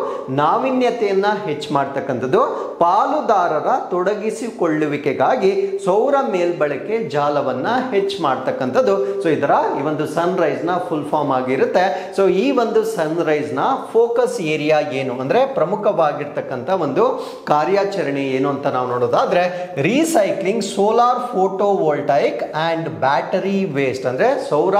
ನಾವೀನ್ಯತೆಯನ್ನ ಹೆಚ್ಚು ಮಾಡ್ತಕ್ಕಂಥದ್ದು, ಪಾಲುದಾರರ ತೊಡಗಿಸಿಕೊಳ್ಳುವಿಕೆಗಾಗಿ ಸೌರ ಮೇಲ್ಬಳಕೆ ಜಾಲವನ್ನ ಹೆಚ್ಚು ಮಾಡ್ತಕ್ಕಂಥದ್ದು. ಸೊ ಇದರ ಈ ಒಂದು ಸನ್ ರೈಸ್ ನ ಫುಲ್ ಫಾರ್ಮ್ ಆಗಿರುತ್ತೆ. ಸೊ ಈ ಒಂದು ಸನ್ ರೈಸ್ ನ ಫೋಕಸ್ ಏರಿಯಾ ಏನು ಅಂದ್ರೆ ಪ್ರಮುಖವಾಗಿರ್ತಕ್ಕಂಥ ಒಂದು ಕಾರ್ಯಾಚರಣೆ ಏನು ಅಂತ ನಾವು ನೋಡೋದಾದ್ರೆ recycling solar photovoltaic and battery waste. ಅಂದ್ರೆ ಸೌರ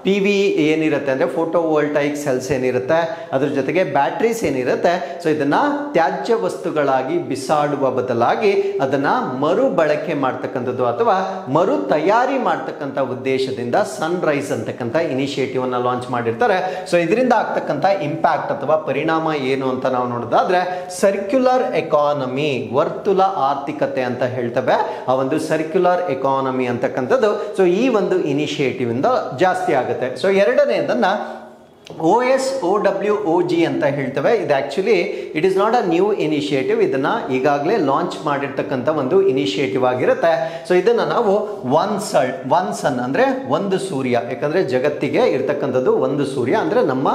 PV ಏನಿರುತ್ತೆ ಅಂದ್ರೆ ಫೋಟೋ ವೋಲ್ಟೈಕ್ ಸೆಲ್ಸ್ ಏನಿರುತ್ತೆ, ಅದ್ರ ಜೊತೆಗೆ ಬ್ಯಾಟ್ರೀಸ್ ಏನಿರುತ್ತೆ, ಸೊ ಇದನ್ನ ತ್ಯಾಜ್ಯ ವಸ್ತುಗಳಾಗಿ ಬಿಸಾಡುವ ಬದಲಾಗಿ ಅದನ್ನ ಮರು ಬಳಕೆ ಮಾಡ್ತಕ್ಕಂಥದ್ದು ಅಥವಾ ಮರು ತಯಾರಿ ಮಾಡ್ತಕ್ಕಂಥ ಉದ್ದೇಶದಿಂದ ಸನ್ ರೈಸ್ ಅಂತಕ್ಕಂಥ ಇನಿಷಿಯೇಟಿವ್ ಅನ್ನ ಲಾಂಚ್ ಮಾಡಿರ್ತಾರೆ. ಸೊ ಇದರಿಂದ ಆಗ್ತಕ್ಕಂಥ ಇಂಪ್ಯಾಕ್ಟ್ ಅಥವಾ ಪರಿಣಾಮ ಏನು ಅಂತ ನಾವು ನೋಡೋದಾದ್ರೆ ಸರ್ಕ್ಯುಲರ್ ಎಕಾನಮಿ, ವರ್ತುಲ ಆರ್ಥಿಕತೆ ಅಂತ ಹೇಳ್ತೇವೆ. ಆ ಒಂದು ಸರ್ಕ್ಯುಲರ್ ಎಕಾನಮಿ ಅಂತಕ್ಕಂಥದ್ದು ಸೊ ಈ ಒಂದು ಇನಿಷಿಯೇಟಿವ್ ಇಂದ ಜಾಸ್ತಿ ಆಗುತ್ತೆ. ಸೊ ಎರಡನೇದನ್ನ OSOWOG ಅಂತ ಹೇಳ್ತೇವೆ. ಇದು actually it is not a new initiative, ಇದನ್ನು ಈಗಾಗಲೇ ಲಾಂಚ್ ಮಾಡಿರ್ತಕ್ಕಂಥ ಒಂದು ಇನಿಷಿಯೇಟಿವ್ ಆಗಿರುತ್ತೆ. ಸೊ ಇದನ್ನು ನಾವು ಒನ್ ಸನ್ ಅಂದರೆ ಒಂದು ಸೂರ್ಯ, ಯಾಕಂದರೆ ಜಗತ್ತಿಗೆ ಇರ್ತಕ್ಕಂಥದ್ದು ಒಂದು ಸೂರ್ಯ ಅಂದರೆ ನಮ್ಮ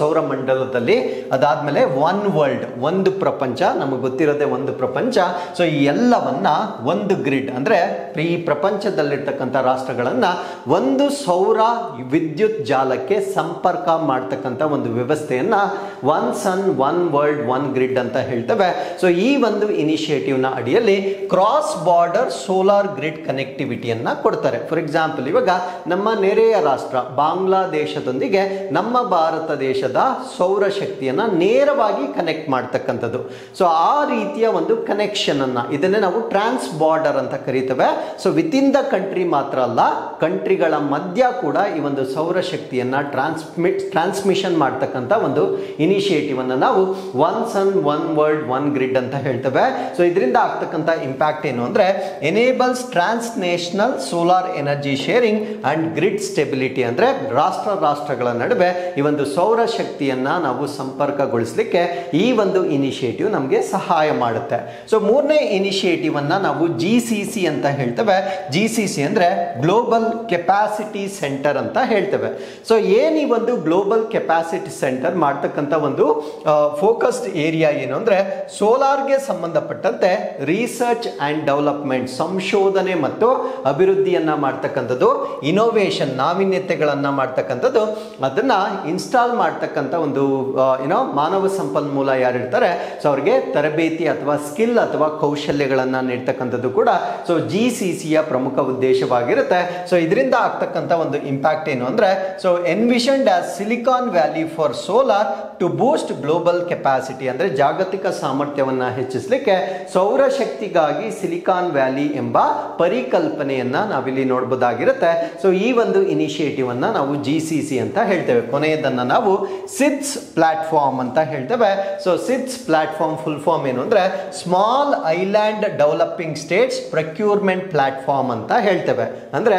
ಸೌರಮಂಡಲದಲ್ಲಿ, ಅದಾದಮೇಲೆ ಒನ್ ವರ್ಲ್ಡ್ ಒಂದು ಪ್ರಪಂಚ, ನಮಗೆ ಗೊತ್ತಿರೋದೇ ಒಂದು ಪ್ರಪಂಚ. ಸೊ ಈ ಎಲ್ಲವನ್ನ ಒಂದು ಗ್ರಿಡ್ ಅಂದರೆ ಈ ಪ್ರಪಂಚದಲ್ಲಿರ್ತಕ್ಕಂಥ ರಾಷ್ಟ್ರಗಳನ್ನು ಒಂದು ಸೌರ ವಿದ್ಯುತ್ ಜಾಲಕ್ಕೆ ಸಂಪರ್ಕ ಮಾಡ್ತಕ್ಕಂಥ ಒಂದು ವ್ಯವಸ್ಥೆಯನ್ನ ಒನ್ ಸನ್ ಒನ್ ವರ್ಲ್ಡ್ ಒನ್ ಗ್ರಿಡ್ ಅಂತ ಹೇಳ್ತೇವೆ. ಸೊ ಈ ಒಂದು ಇನಿಷಿಯೇಟಿವ್ನ ಅಡಿಯಲ್ಲಿ ಕ್ರಾಸ್ ಬಾರ್ಡರ್ ಸೋಲಾರ್ ಗ್ರಿಡ್ ಕನೆಕ್ಟಿವಿಟಿಯನ್ನ ಕೊಡ್ತಾರೆ. ಫಾರ್ ಎಕ್ಸಾಂಪಲ್, ಇವಾಗ ನಮ್ಮ ನೆರೆಯ ರಾಷ್ಟ್ರ ಬಾಂಗ್ಲಾದೇಶದೊಂದಿಗೆ ನಮ್ಮ ಭಾರತ ದೇಶದ ಸೌರಶಕ್ತಿಯನ್ನ ನೇರವಾಗಿ ಕನೆಕ್ಟ್ ಮಾಡ್ತಕ್ಕಂಥದ್ದು. ಸೊ ಆ ರೀತಿಯ ಒಂದು ಕನೆಕ್ಷನ್ ಅನ್ನ, ಇದನ್ನೇ ನಾವು ಟ್ರಾನ್ಸ್ ಬಾರ್ಡರ್ ಅಂತ ಕರೀತೇವೆ. So within the country ಮಾತ್ರ ಅಲ್ಲ, ಕಂಟ್ರಿಗಳ ಮಧ್ಯ ಕೂಡ ಈ ಒಂದು ಸೌರಶಕ್ತಿಯನ್ನ ಟ್ರಾನ್ಸ್ಮಿಷನ್ ಮಾಡ್ತಕ್ಕಂಥ ಒಂದು ಇನಿಷಿಯೇಟಿವ್ ಅನ್ನು ನಾವು ಒನ್ ಸನ್ ಒನ್ ವರ್ಲ್ಡ್ ಒನ್ ಗ್ರಿಡ್ ಅಂತ ಹೇಳ್ತೇವೆ. ಸೊ ಇದರಿಂದ ಆಗ್ತಕ್ಕಂಥ ಇಂಪ್ಯಾಕ್ಟ್ ಏನು ಅಂದ್ರೆ enables trans national solar energy sharing and grid stability, ಅಂದ್ರೆ ರಾಷ್ಟ್ರಗಳ ನಡುವೆ ಈ ಒಂದು ಸೌರ ಶಕ್ತಿಯನ್ನ ನಾವು ಸಂಪರ್ಕಗೊಳಿಸಲಿಕ್ಕೆ ಈ ಒಂದು ಇನಿಷಿಯೇಟಿವ್ ನಮಗೆ ಸಹಾಯ ಮಾಡುತ್ತೆ. ಸೊ ಮೂರನೇ ಇನಿಷಿಯೇಟಿವ್ ಅನ್ನ ನಾವು GCC ಅಂತ ಹೇಳ್ತೇವೆ. GCC ಅಂದ್ರೆ ಗ್ಲೋಬಲ್ ಕೆಪಾಸಿಟಿ ಸೆಂಟರ್ ಅಂತ ಹೇಳ್ತೇವೆ. ಸೊ ಏನು ಈ ಒಂದು ಗ್ಲೋಬಲ್ ಕೆಪಾಸಿಟಿ ಸೆಂಟರ್ ಮಾಡ್ತಕ್ಕಂಥ ಒಂದು ಫೋಕಸ್ಡ್ ಏರಿಯಾ ಏನು ಅಂದ್ರೆ ಸೋಲಾರ್ಗೆ ಸಂಬಂಧಪಟ್ಟಂತೆ ರಿಸರ್ಚ್ ಅಂಡ್ ಡೆವಲಪ್ಮೆಂಟ್, ಸಂಶೋಧನೆ ಮತ್ತು ಅಭಿವೃದ್ಧಿಯನ್ನ ಮಾಡ್ತಕ್ಕಂಥದ್ದು, ಇನೋವೇಷನ್ ನಾವೀನ್ಯತೆಗಳನ್ನ ಮಾಡ್ತಕ್ಕಂಥದ್ದು, ಅದನ್ನ ಇನ್ಸ್ಟಾಲ್ ಮಾಡ್ತಕ್ಕಂಥ ಒಂದು ಮಾನವ ಸಂಪನ್ಮೂಲ ಯಾರಿರ್ತಾರೆ ಸೊ ಅವ್ರಿಗೆ ತರಬೇತಿ ಅಥವಾ ಸ್ಕಿಲ್ ಅಥವಾ ಕೌಶಲ್ಯಗಳನ್ನ ನೀಡ್ತಕ್ಕಂಥದ್ದು ಕೂಡ ಸೊ GCCಯ ಪ್ರಮುಖ ಉದ್ದೇಶವಾಗಿರುತ್ತೆ. ಸೊ ಇದರಿಂದ ಆಗ್ತಕ್ಕಂಥ ಒಂದು ಇಂಪ್ಯಾಕ್ಟ್ ಏನು ಅಂದ್ರೆ so envisioned as Silicon Valley for solar to boost global capacity, ಅಂದ್ರೆ ಜಾಗತಿಕ ಸಾಮರ್ಥ್ಯವನ್ನ ಹೆಚ್ಚಿಸಲಿಕ್ಕೆ ಸೌರಶಕ್ತಿಗಾಗಿ ಸಿಲಿಕಾನ್ ವ್ಯಾಲಿ ಎಂಬ ಪರಿಕಲ್ಪನೆಯನ್ನ ನಾವಿಲ್ಲಿ ನೋಡಬಹುದಾಗಿರುತ್ತೆ. ಸೊ ಈ ಒಂದು ಇನಿಷಿಯೇಟಿವ್ ಅನ್ನ ನಾವು GCC ಅಂತ ಹೇಳ್ತೇವೆ. ಕೊನೆಯದನ್ನ ನಾವು ಸಿಡ್ಸ್ ಪ್ಲಾಟ್ಫಾರ್ಮ್ ಅಂತ ಹೇಳ್ತೇವೆ. So SIDS platform full form ಏನು ಅಂದ್ರೆ small island developing states procurement platform ಅಂತ ಹೇಳ್ತೇವೆ. ಅಂದ್ರೆ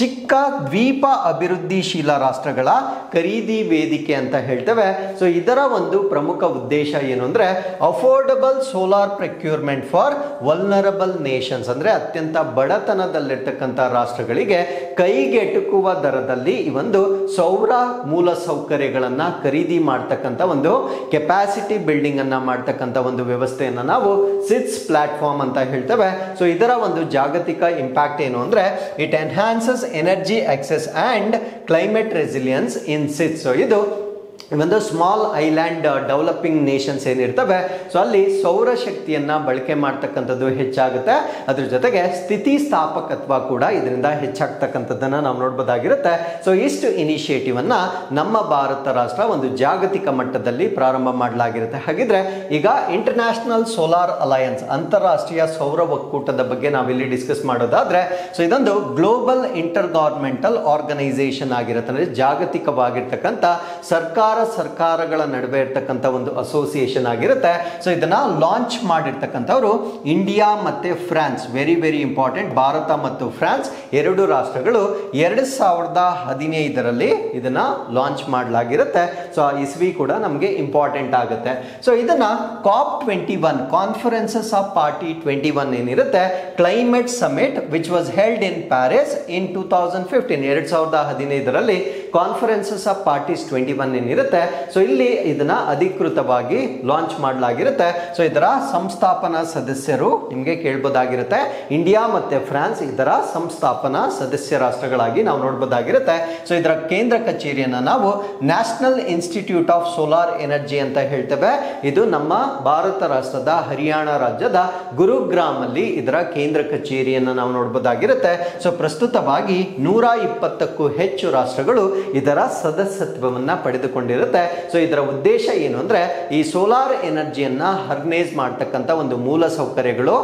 ಚಿಕ್ಕ ದ್ವೀಪ ಅಭಿವೃದ್ಧಿಶೀಲ ರಾಷ್ಟ್ರಗಳ ಖರೀದಿ ವೇದಿಕೆ ಅಂತ ಹೇಳ್ತೇವೆ. ಸೊ ಇದರ ಒಂದು ಪ್ರಮುಖ ಉದ್ದೇಶ ಏನು ಅಂದ್ರೆ affordable solar procurement for vulnerable Nations, ಅಂದ್ರೆ ಅತ್ಯಂತ ಬಡತನದಲ್ಲಿರ್ತಕ್ಕಂಥ ರಾಷ್ಟ್ರಗಳಿಗೆ ಕೈಗೆಟುಕುವ ದರದಲ್ಲಿ ಈ ಒಂದು ಸೌರ ಮೂಲ ಸೌಕರ್ಯಗಳನ್ನ ಖರೀದಿ ಮಾಡ್ತಕ್ಕಂಥ ಒಂದು ಕೆಪಾಸಿಟಿ ಬಿಲ್ಡಿಂಗ್ ಅನ್ನ ಮಾಡ್ತಕ್ಕಂಥ ಒಂದು ವ್ಯವಸ್ಥೆಯನ್ನ ನಾವು ಸಿಡ್ಸ್ ಪ್ಲಾಟ್ಫಾರ್ಮ್ ಅಂತ ಹೇಳ್ತೇವೆ. ಸೊ ಇದರ ಒಂದು ಜಾಗತಿಕ ಇಂಪ್ಯಾಕ್ಟ್ ಏನು ಅಂದ್ರೆ it enhances energy access and climate resilience in SIDS. So ಇದು ಒಂದು ಸ್ಮಾಲ್ ಐಲ್ಯಾಂಡ್ ಡೆವಲಪಿಂಗ್ ನೇಷನ್ಸ್ ಏನಿರ್ತವೆ ಸೊ ಅಲ್ಲಿ ಸೌರಶಕ್ತಿಯನ್ನ ಬಳಕೆ ಮಾಡ್ತಕ್ಕಂಥದ್ದು ಹೆಚ್ಚಾಗುತ್ತೆ. ಅದ್ರ ಜೊತೆಗೆ ಸ್ಥಿತಿಸ್ಥಾಪಕತ್ವ ಕೂಡ ಇದರಿಂದ ಹೆಚ್ಚಾಗ್ತಕ್ಕಂಥದ್ದನ್ನ ನಾವು ನೋಡ್ಬೋದಾಗಿರುತ್ತೆ. ಸೊ ಇಷ್ಟು ಇನಿಷಿಯೇಟಿವ್ ಅನ್ನ ನಮ್ಮ ಭಾರತ ರಾಷ್ಟ್ರ ಒಂದು ಜಾಗತಿಕ ಮಟ್ಟದಲ್ಲಿ ಪ್ರಾರಂಭ ಮಾಡಲಾಗಿರುತ್ತೆ. ಹಾಗಿದ್ರೆ ಈಗ ಇಂಟರ್ನ್ಯಾಷನಲ್ ಸೋಲಾರ್ ಅಲಯನ್ಸ್, ಅಂತಾರಾಷ್ಟ್ರೀಯ ಸೌರ ಒಕ್ಕೂಟದ ಬಗ್ಗೆ ನಾವಿಲ್ಲಿ ಡಿಸ್ಕಸ್ ಮಾಡೋದಾದ್ರೆ ಸೊ ಇದೊಂದು ಗ್ಲೋಬಲ್ ಇಂಟರ್ ಗವರ್ಮೆಂಟಲ್ ಆರ್ಗನೈಸೇಷನ್ ಆಗಿರುತ್ತೆ. ಅಂದ್ರೆ ಜಾಗತಿಕವಾಗಿರ್ತಕ್ಕಂಥ ಸರ್ಕಾರಗಳ ನಡುವೆ ಇರ್ತಕ್ಕಂಥ ಒಂದು ಅಸೋಸಿಯೇಷನ್ ಆಗಿರುತ್ತೆ. ಸೊ ಇದನ್ನ ಲಾಂಚ್ ಮಾಡಿರ್ತಕ್ಕಂಥವ್ರು ಇಂಡಿಯಾ ಮತ್ತೆ France. Very very important, Bharat ಮತ್ತು ಫ್ರಾನ್ಸ್ ಎರಡು ರಾಷ್ಟ್ರಗಳು 2015ರಲ್ಲಿ ಇದನ್ನ ಲಾಂಚ್ ಮಾಡಲಾಗಿರುತ್ತೆ. ಸೊ ಆ ಇಸ್ವಿ ಕೂಡ ನಮಗೆ ಇಂಪಾರ್ಟೆಂಟ್ ಆಗುತ್ತೆ. ಸೊ ಇದನ್ನ COP21 ಕಾನ್ಫರೆನ್ಸಸ್ ಆಫ್ ಪಾರ್ಟಿ 21 ಏನಿರುತ್ತೆ climate summit which was held in Paris in 2015ರಲ್ಲಿ ಕಾನ್ಫರೆನ್ಸಸ್ ಆಫ್ ಪಾರ್ಟೀಸ್ 21 ಏನಿರುತ್ತೆ ಸೊ ಇಲ್ಲಿ ಇದನ್ನ ಅಧಿಕೃತವಾಗಿ ಲಾಂಚ್ ಮಾಡಲಾಗಿರುತ್ತೆ. ಸೊ ಇದರ ಸಂಸ್ಥಾಪನಾ ಸದಸ್ಯರು ನಿಮಗೆ ಕೇಳಬಹುದಾಗಿರುತ್ತೆ, ಇಂಡಿಯಾ ಮತ್ತೆ ಫ್ರಾನ್ಸ್ ಇದರ ಸಂಸ್ಥಾಪನಾ ಸದಸ್ಯ ರಾಷ್ಟ್ರಗಳಾಗಿ ನಾವು ನೋಡಬಹುದಾಗಿರುತ್ತೆ. ಸೊ ಇದರ ಕೇಂದ್ರ ಕಚೇರಿಯನ್ನ ನಾವು national institute of solar energy ಅಂತ ಹೇಳ್ತೇವೆ. ಇದು ನಮ್ಮ ಭಾರತ ರಾಷ್ಟ್ರದ ಹರಿಯಾಣ ರಾಜ್ಯದ ಗುರುಗ್ರಾಮ್ ಅಲ್ಲಿ ಇದರ ಕೇಂದ್ರ ಕಚೇರಿಯನ್ನ ನಾವು ನೋಡಬಹುದಾಗಿರುತ್ತೆ. ಸೊ ಪ್ರಸ್ತುತವಾಗಿ 120ಕ್ಕೂ ಹೆಚ್ಚು ರಾಷ್ಟ್ರಗಳು ಇದರ ಸದಸ್ಯತ್ವವನ್ನ ಪಡೆದುಕೊಂಡಿರುತ್ತೆ. ಸೊ ಇದರ ಉದ್ದೇಶ ಏನು ಅಂದ್ರೆ ಈ ಸೋಲಾರ್ ಎನರ್ಜಿಯನ್ನ ಹರ್ನೇಸ್ ಮಾಡ್ತಕ್ಕಂಥ ಒಂದು ಮೂಲ ಸೌಕರ್ಯಗಳು,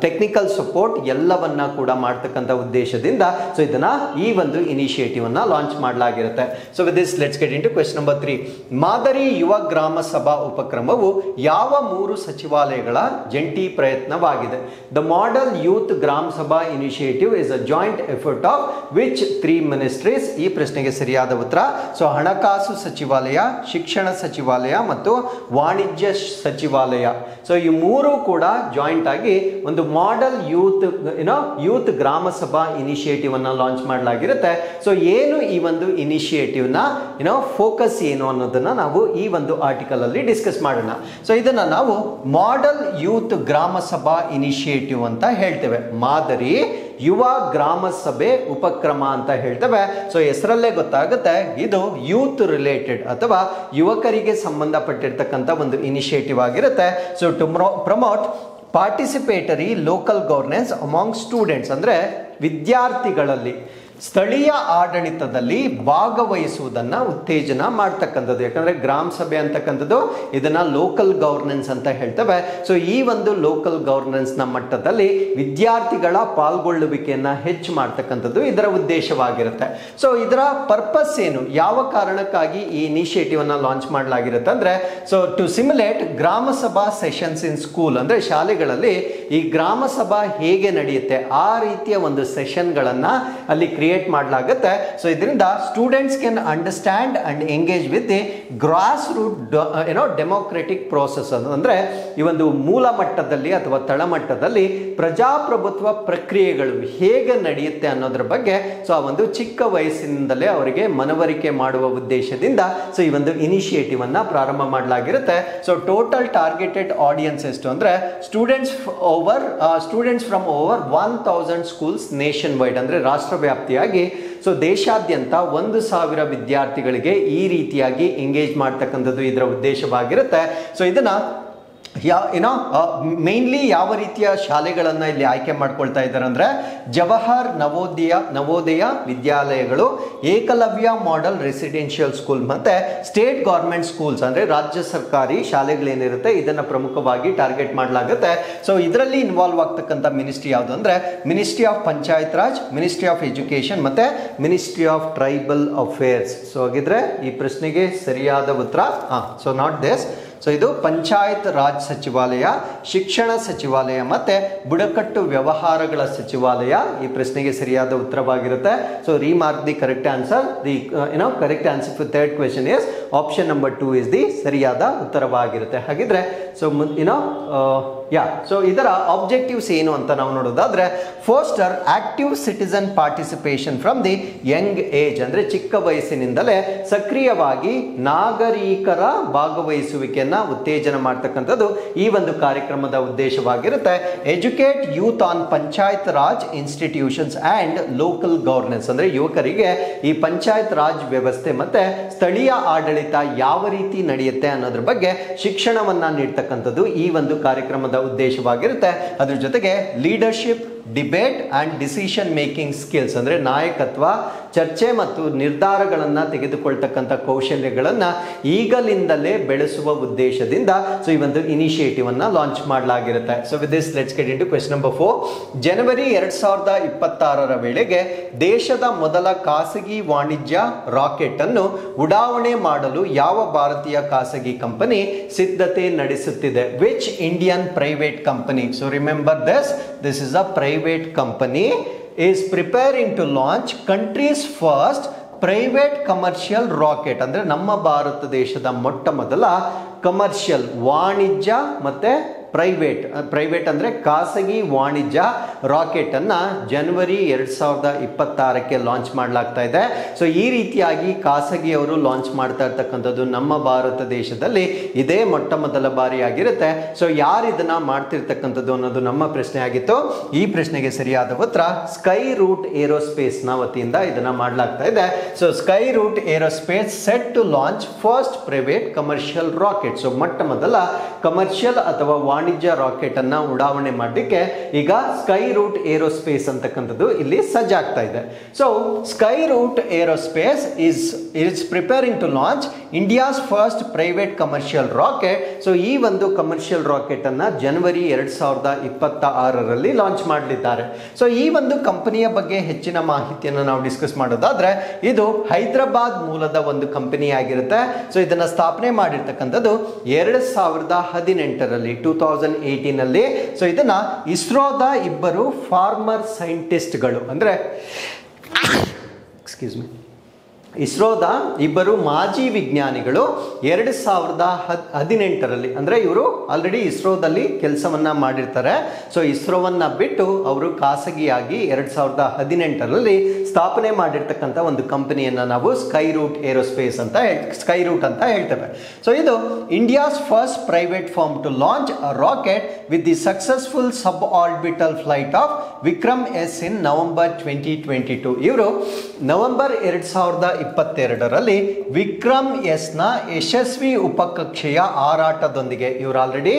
ಟೆಕ್ನಿಕಲ್ ಸಪೋರ್ಟ್ ಎಲ್ಲವನ್ನ ಕೂಡ ಮಾಡ್ತಕ್ಕಂಥ ಉದ್ದೇಶದಿಂದ ಸೊ ಇದನ್ನ ಈ ಒಂದು ಇನಿಷಿಯೇಟಿವ್ ಅನ್ನ launch ಮಾಡಲಾಗಿರುತ್ತೆ. So with this let's get into question number 3. ಮಾದರಿ ಯುವ ಗ್ರಾಮ ಸಭಾ ಉಪಕ್ರಮವು ಯಾವ 3 ಸಚಿವಾಲಯಗಳ ಜಂಟಿ ಪ್ರಯತ್ನವಾಗಿದೆ? ದ ಮಾಡೆಲ್ ಯೂತ್ ಗ್ರಾಮ ಸಭಾ initiative is a joint effort of which 3 ministries? ಈ ಪ್ರಶ್ನೆಗೆ ಸರಿಯಾದ ಸರಿಯಾದ ಉತ್ತರ. ಸೊ ಹಣಕಾಸು ಸಚಿವಾಲಯ, ಶಿಕ್ಷಣ ಸಚಿವಾಲಯ ಮತ್ತು ವಾಣಿಜ್ಯ ಸಚಿವಾಲಯ, ಸೊ ಈ ಮೂರು ಕೂಡ ಜಾಯಿಂಟ್ ಆಗಿ ಒಂದು ಮಾಡೆಲ್ ಯೂತ್ ಗ್ರಾಮ ಸಭಾ ಇನಿಷಿಯೇಟಿವ್ ಅನ್ನ ಲಾಂಚ್ ಮಾಡಲಾಗಿರುತ್ತೆ. ಸೊ ಏನು ಈ ಒಂದು ಇನಿಷಿಯೇಟಿವ್ ನ ಫೋಕಸ್ ಏನು ಅನ್ನೋದನ್ನ ನಾವು ಈ ಒಂದು ಆರ್ಟಿಕಲ್ ಅಲ್ಲಿ ಡಿಸ್ಕಸ್ ಮಾಡೋಣ. ಸೊ ಇದನ್ನ ನಾವು ಮಾಡೆಲ್ ಯೂತ್ ಗ್ರಾಮ ಸಭಾ ಇನಿಷಿಯೇಟಿವ್ ಅಂತ ಹೇಳ್ತೇವೆ. ಮಾದರಿ ಯುವ ಗ್ರಾಮ ಸಭೆ ಉಪಕ್ರಮ ಅಂತ ಹೇಳ್ತೇವೆ. ಸೊ ಹೆಸರಲ್ಲೇ ಗೊತ್ತಾಗುತ್ತೆ ಇದು ಯೂತ್ ರಿಲೇಟೆಡ್ ಅಥವಾ ಯುವಕರಿಗೆ ಸಂಬಂಧಪಟ್ಟಿರ್ತಕ್ಕಂಥ ಒಂದು ಇನಿಷಿಯೇಟಿವ್ ಆಗಿರುತ್ತೆ. So to promote participatory local governance among students, ಅಂದ್ರೆ ವಿದ್ಯಾರ್ಥಿಗಳಲ್ಲಿ ಸ್ಥಳೀಯ ಆಡಳಿತದಲ್ಲಿ ಭಾಗವಹಿಸುವುದನ್ನು ಉತ್ತೇಜನ ಮಾಡ್ತಕ್ಕಂಥದ್ದು. ಯಾಕಂದ್ರೆ ಗ್ರಾಮ ಸಭೆ ಅಂತಕ್ಕಂಥದ್ದು ಇದನ್ನ ಲೋಕಲ್ ಗವರ್ನೆನ್ಸ್ ಅಂತ ಹೇಳ್ತೇವೆ. ಸೊ ಈ ಒಂದು ಲೋಕಲ್ ಗವರ್ನೆನ್ಸ್ ನ ಮಟ್ಟದಲ್ಲಿ ವಿದ್ಯಾರ್ಥಿಗಳ ಪಾಲ್ಗೊಳ್ಳುವಿಕೆಯನ್ನ ಹೆಚ್ಚು ಮಾಡ್ತಕ್ಕಂಥದ್ದು ಇದರ ಉದ್ದೇಶವಾಗಿರುತ್ತೆ. ಸೊ ಇದರ ಪರ್ಪಸ್ ಏನು, ಯಾವ ಕಾರಣಕ್ಕಾಗಿ ಈ ಇನಿಷಿಯೇಟಿವ್ ಅನ್ನ ಲಾಂಚ್ ಮಾಡಲಾಗಿರುತ್ತೆ ಅಂದ್ರೆ, ಸೊ ಟು ಸಿಮ್ಯುಲೇಟ್ ಗ್ರಾಮ ಸಭಾ ಸೆಷನ್ಸ್ ಇನ್ ಸ್ಕೂಲ್, ಅಂದ್ರೆ ಶಾಲೆಗಳಲ್ಲಿ ಈ ಗ್ರಾಮ ಸಭಾ ಹೇಗೆ ನಡೆಯುತ್ತೆ ಆ ರೀತಿಯ ಒಂದು ಸೆಷನ್ಗಳನ್ನ ಅಲ್ಲಿ ಕ್ರಿಯೇಟ್ ಮಾಡಲಾಗುತ್ತೆ. ಸೊ ಇದರಿಂದ students can understand and engage with the grass root democratic process. ಅಂದ್ರೆ ಈ ಒಂದು ಮೂಲ ಮಟ್ಟದಲ್ಲಿ ಅಥವಾ ತಳಮಟ್ಟದಲ್ಲಿ ಪ್ರಜಾಪ್ರಭುತ್ವ ಪ್ರಕ್ರಿಯೆಗಳು ಹೇಗೆ ನಡೆಯುತ್ತೆ ಅನ್ನೋದ್ರ ಬಗ್ಗೆ ಸೊ ಆ ಒಂದು ಚಿಕ್ಕ ವಯಸ್ಸಿನಿಂದಲೇ ಅವರಿಗೆ ಮನವರಿಕೆ ಮಾಡುವ ಉದ್ದೇಶದಿಂದ ಸೊ ಈ ಒಂದು ಇನಿಷಿಯೇಟಿವ್ ಅನ್ನ ಪ್ರಾರಂಭ ಮಾಡಲಾಗಿರುತ್ತೆ. ಸೊ ಟೋಟಲ್ ಟಾರ್ಗೆಟೆಡ್ ಆಡಿಯನ್ಸ್ ಎಷ್ಟು ಅಂದ್ರೆ students from over 1000 schools nation wide, ಅಂದ್ರೆ ರಾಷ್ಟ್ರ ವ್ಯಾಪ್ತಿಯಾಗಿ ಸೊ ದೇಶಾದ್ಯಂತ 1000 ವಿದ್ಯಾರ್ಥಿಗಳಿಗೆ ಈ ರೀತಿಯಾಗಿ ಎಂಗೇಜ್ ಮಾಡ್ತಕ್ಕಂಥದ್ದು ಇದರ ಉದ್ದೇಶವಾಗಿರುತ್ತೆ. ಸೊ ಇದನ್ನ ಮೇನ್ಲಿ ಯಾವ ರೀತಿಯ ಶಾಲೆಗಳನ್ನ ಇಲ್ಲಿ ಆಯ್ಕೆ ಮಾಡ್ಕೊಳ್ತಾ ಇದ್ದಾರೆ ಅಂದ್ರೆ ಜವಾಹರ್ ನವೋದಯ ವಿದ್ಯಾಲಯಗಳು, ಏಕಲವ್ಯ ಮಾಡೆಲ್ ರೆಸಿಡೆನ್ಷಿಯಲ್ ಸ್ಕೂಲ್ ಮತ್ತೆ ಸ್ಟೇಟ್ ಗವರ್ಮೆಂಟ್ ಸ್ಕೂಲ್ಸ್, ಅಂದ್ರೆ ರಾಜ್ಯ ಸರ್ಕಾರಿ ಶಾಲೆಗಳೇನಿರುತ್ತೆ ಇದನ್ನ ಪ್ರಮುಖವಾಗಿ ಟಾರ್ಗೆಟ್ ಮಾಡಲಾಗುತ್ತೆ. ಸೊ ಇದರಲ್ಲಿ ಇನ್ವಾಲ್ವ್ ಆಗ್ತಕ್ಕಂಥ ಮಿನಿಸ್ಟ್ರಿ ಯಾವುದು ಅಂದ್ರೆ ministry of Panchayat Raj, ministry of education ಮತ್ತೆ ministry of tribal affairs. So ಹಾಗಿದ್ರೆ ಈ ಪ್ರಶ್ನೆಗೆ ಸರಿಯಾದ ಉತ್ತರ ಸೊ ನಾಟ್ ದಿಸ್. ಸೊ ಇದು ಪಂಚಾಯತ್ ರಾಜ್ ಸಚಿವಾಲಯ, ಶಿಕ್ಷಣ ಸಚಿವಾಲಯ ಮತ್ತೆ ಬುಡಕಟ್ಟು ವ್ಯವಹಾರಗಳ ಸಚಿವಾಲಯ ಈ ಪ್ರಶ್ನೆಗೆ ಸರಿಯಾದ ಉತ್ತರವಾಗಿರುತ್ತೆ. So remark the correct answer. The correct answer for third question is option number 2 is the ಸರಿಯಾದ ಉತ್ತರವಾಗಿರುತ್ತೆ. ಹಾಗಿದ್ರೆ ಸೊ ಸೊ ಇದರ ಆಬ್ಜೆಕ್ಟಿವ್ಸ್ ಏನು ಅಂತ ನಾವು ನೋಡೋದಾದ್ರೆ ಫೋಸ್ಟರ್ active citizen participation from the Young age, ಅಂದ್ರೆ ಚಿಕ್ಕ ವಯಸ್ಸಿನಿಂದಲೇ ಸಕ್ರಿಯವಾಗಿ ನಾಗರಿಕರ ಭಾಗವಹಿಸುವಿಕೆಯನ್ನ ಉತ್ತೇಜನ ಮಾಡ್ತಕ್ಕಂಥದ್ದು ಈ ಒಂದು ಕಾರ್ಯಕ್ರಮದ ಉದ್ದೇಶವಾಗಿರುತ್ತೆ. Educate youth on Panchayat Raj institutions and local governance, ಅಂದ್ರೆ ಯುವಕರಿಗೆ ಈ ಪಂಚಾಯತ್ ರಾಜ್ ವ್ಯವಸ್ಥೆ ಮತ್ತೆ ಸ್ಥಳೀಯ ಆಡಳಿತ ಯಾವ ರೀತಿ ನಡೆಯುತ್ತೆ ಅನ್ನೋದ್ರ ಬಗ್ಗೆ ಶಿಕ್ಷಣವನ್ನ ನೀಡ್ತಕ್ಕಂಥದ್ದು ಈ ಒಂದು ಕಾರ್ಯಕ್ರಮದ ಉದ್ದೇಶವಾಗಿರುತ್ತೆ. ಅದ್ರ ಜೊತೆಗೆ leadership, debate and decision making skills, ಅಂದ್ರೆ ನಾಯಕತ್ವ, ಚರ್ಚೆ ಮತ್ತು ನಿರ್ಧಾರಗಳನ್ನ ತೆಗೆದುಕೊಳ್ತಕ್ಕಂಥ ಕೌಶಲ್ಯಗಳನ್ನ ಈಗಲಿಂದಲೇ ಬೆಳೆಸುವ ಉದ್ದೇಶದಿಂದ ಸೊ ಈ ಒಂದು ಇನಿಷಿಯೇಟಿವ್ ಅನ್ನ launch ಮಾಡಲಾಗಿರುತ್ತೆ. So with this let's get into question number 4. ಜನವರಿ 2026ರ ವೇಳೆಗೆ ದೇಶದ ಮೊದಲ ಖಾಸಗಿ ವಾಣಿಜ್ಯ ರಾಕೆಟ್ ಅನ್ನು ಉಡಾವಣೆ ಮಾಡಲು ಯಾವ ಭಾರತೀಯ ಖಾಸಗಿ ಕಂಪನಿ ಸಿದ್ಧತೆ ನಡೆಸುತ್ತಿದೆ? Which Indian private company? So remember this is a private company is preparing to launch country's first private commercial rocket, ಅಂದ್ರೆ ನಮ್ಮ ಭಾರತ ದೇಶದ ಮೊಟ್ಟ ಮೊದಲ ಕಮರ್ಷಿಯಲ್ ವಾಣಿಜ್ಯ ಮತ್ತೆ ಪ್ರೈವೇಟ್ ಅಂದ್ರೆ ಖಾಸಗಿ ವಾಣಿಜ್ಯ ರಾಕೆಟ್ ಅನ್ನ ಜನವರಿ 2026ಕ್ಕೆ ಲಾಂಚ್ ಮಾಡಲಾಗ್ತಾ ಇದೆ. ಸೊ ಈ ರೀತಿಯಾಗಿ ಖಾಸಗಿಯವರು ಲಾಂಚ್ ಮಾಡ್ತಾ ಇರ್ತಕ್ಕಂಥದ್ದು ನಮ್ಮ ಭಾರತ ದೇಶದಲ್ಲಿ ಇದೇ ಮೊಟ್ಟ ಮೊದಲ ಬಾರಿ ಆಗಿರುತ್ತೆ. ಸೊ ಯಾರು ಇದನ್ನ ಮಾಡ್ತಿರ್ತಕ್ಕಂಥದ್ದು ಅನ್ನೋದು ನಮ್ಮ ಪ್ರಶ್ನೆ ಆಗಿತ್ತು. ಈ ಪ್ರಶ್ನೆಗೆ ಸರಿಯಾದ ಉತ್ತರ ಸ್ಕೈ ರೂಟ್ ಏರೋಸ್ಪೇಸ್ ನ ವತಿಯಿಂದ ಇದನ್ನ ಮಾಡಲಾಗ್ತಾ ಇದೆ. So Skyroot Aerospace set to launch first private commercial rocket. So ಮೊಟ್ಟ ಮೊದಲ ಕಮರ್ಷಿಯಲ್ ಅಥವಾ ವಾಣಿಜ್ಯ ರಾಕೆಟ್ ಅನ್ನ ಉಡಾವಣೆ ಮಾಡಲಿಕ್ಕೆ ಈಗ ಸ್ಕೈ ರೂಟ್ ಏರೋಸ್ಪೇಸ್ ಅಂತಕ್ಕಂಥದ್ದು ಇಲ್ಲಿ ಸಜ್ಜಾಗ್ತಾ ಇದೆ. So Skyroot Aerospace is preparing to launch India's first private commercial rocket. So ಈ ಒಂದು ಕಮರ್ಷಿಯಲ್ ರಾಕೆಟ್ ಅನ್ನ ಜನವರಿ 2026ರಲ್ಲಿ ಲಾಂಚ್ ಮಾಡಲಿದ್ದಾರೆ. ಸೊ ಈ ಒಂದು ಕಂಪನಿಯ ಬಗ್ಗೆ ಹೆಚ್ಚಿನ ಮಾಹಿತಿಯನ್ನು ನಾವು ಡಿಸ್ಕಸ್ ಮಾಡೋದಾದ್ರೆ ಇದು ಹೈದರಾಬಾದ್ ಮೂಲದ ಒಂದು ಕಂಪನಿ ಆಗಿರುತ್ತೆ. ಸೊ ಇದನ್ನ ಸ್ಥಾಪನೆ ಮಾಡಿರ್ತಕ್ಕಂಥದ್ದು 2018ರಲ್ಲಿ 2018ನಲ್ಲಿ. ಸೊ ಇದನ್ನ ಇಸ್ರೋದ ಇಬ್ಬರು ಫಾರ್ಮರ್ ಸೈಂಟಿಸ್ಟ್ಗಳು ಅಂದ್ರೆ ಇಸ್ರೋದ ಇಬ್ಬರು ಮಾಜಿ ವಿಜ್ಞಾನಿಗಳು 2018ರಲ್ಲಿ ಅಂದರೆ ಇವರು ಆಲ್ರೆಡಿ ಇಸ್ರೋದಲ್ಲಿ ಕೆಲಸವನ್ನ ಮಾಡಿರ್ತಾರೆ. ಸೊ ಇಸ್ರೋವನ್ನ ಬಿಟ್ಟು ಅವರು ಖಾಸಗಿಯಾಗಿ 2018ರಲ್ಲಿ ಸ್ಥಾಪನೆ ಮಾಡಿರ್ತಕ್ಕಂಥ ಒಂದು ಕಂಪನಿಯನ್ನ ನಾವು ಸ್ಕೈರೂಟ್ ಅಂತ ಹೇಳ್ತೇವೆ. ಸೊ ಇದು India's first private firm to launch a rocket with the successful suborbital flight of Vikram S in November 2022. ಇವರು ನವೆಂಬರ್ 2022ರಲ್ಲಿ ವಿಕ್ರಮ್ ಎಸ್ ನ ಯಶಸ್ವಿ ಉಪಕಕ್ಷೆಯ ಹಾರಾಟದೊಂದಿಗೆ ಇವರು ಆಲ್ರೆಡಿ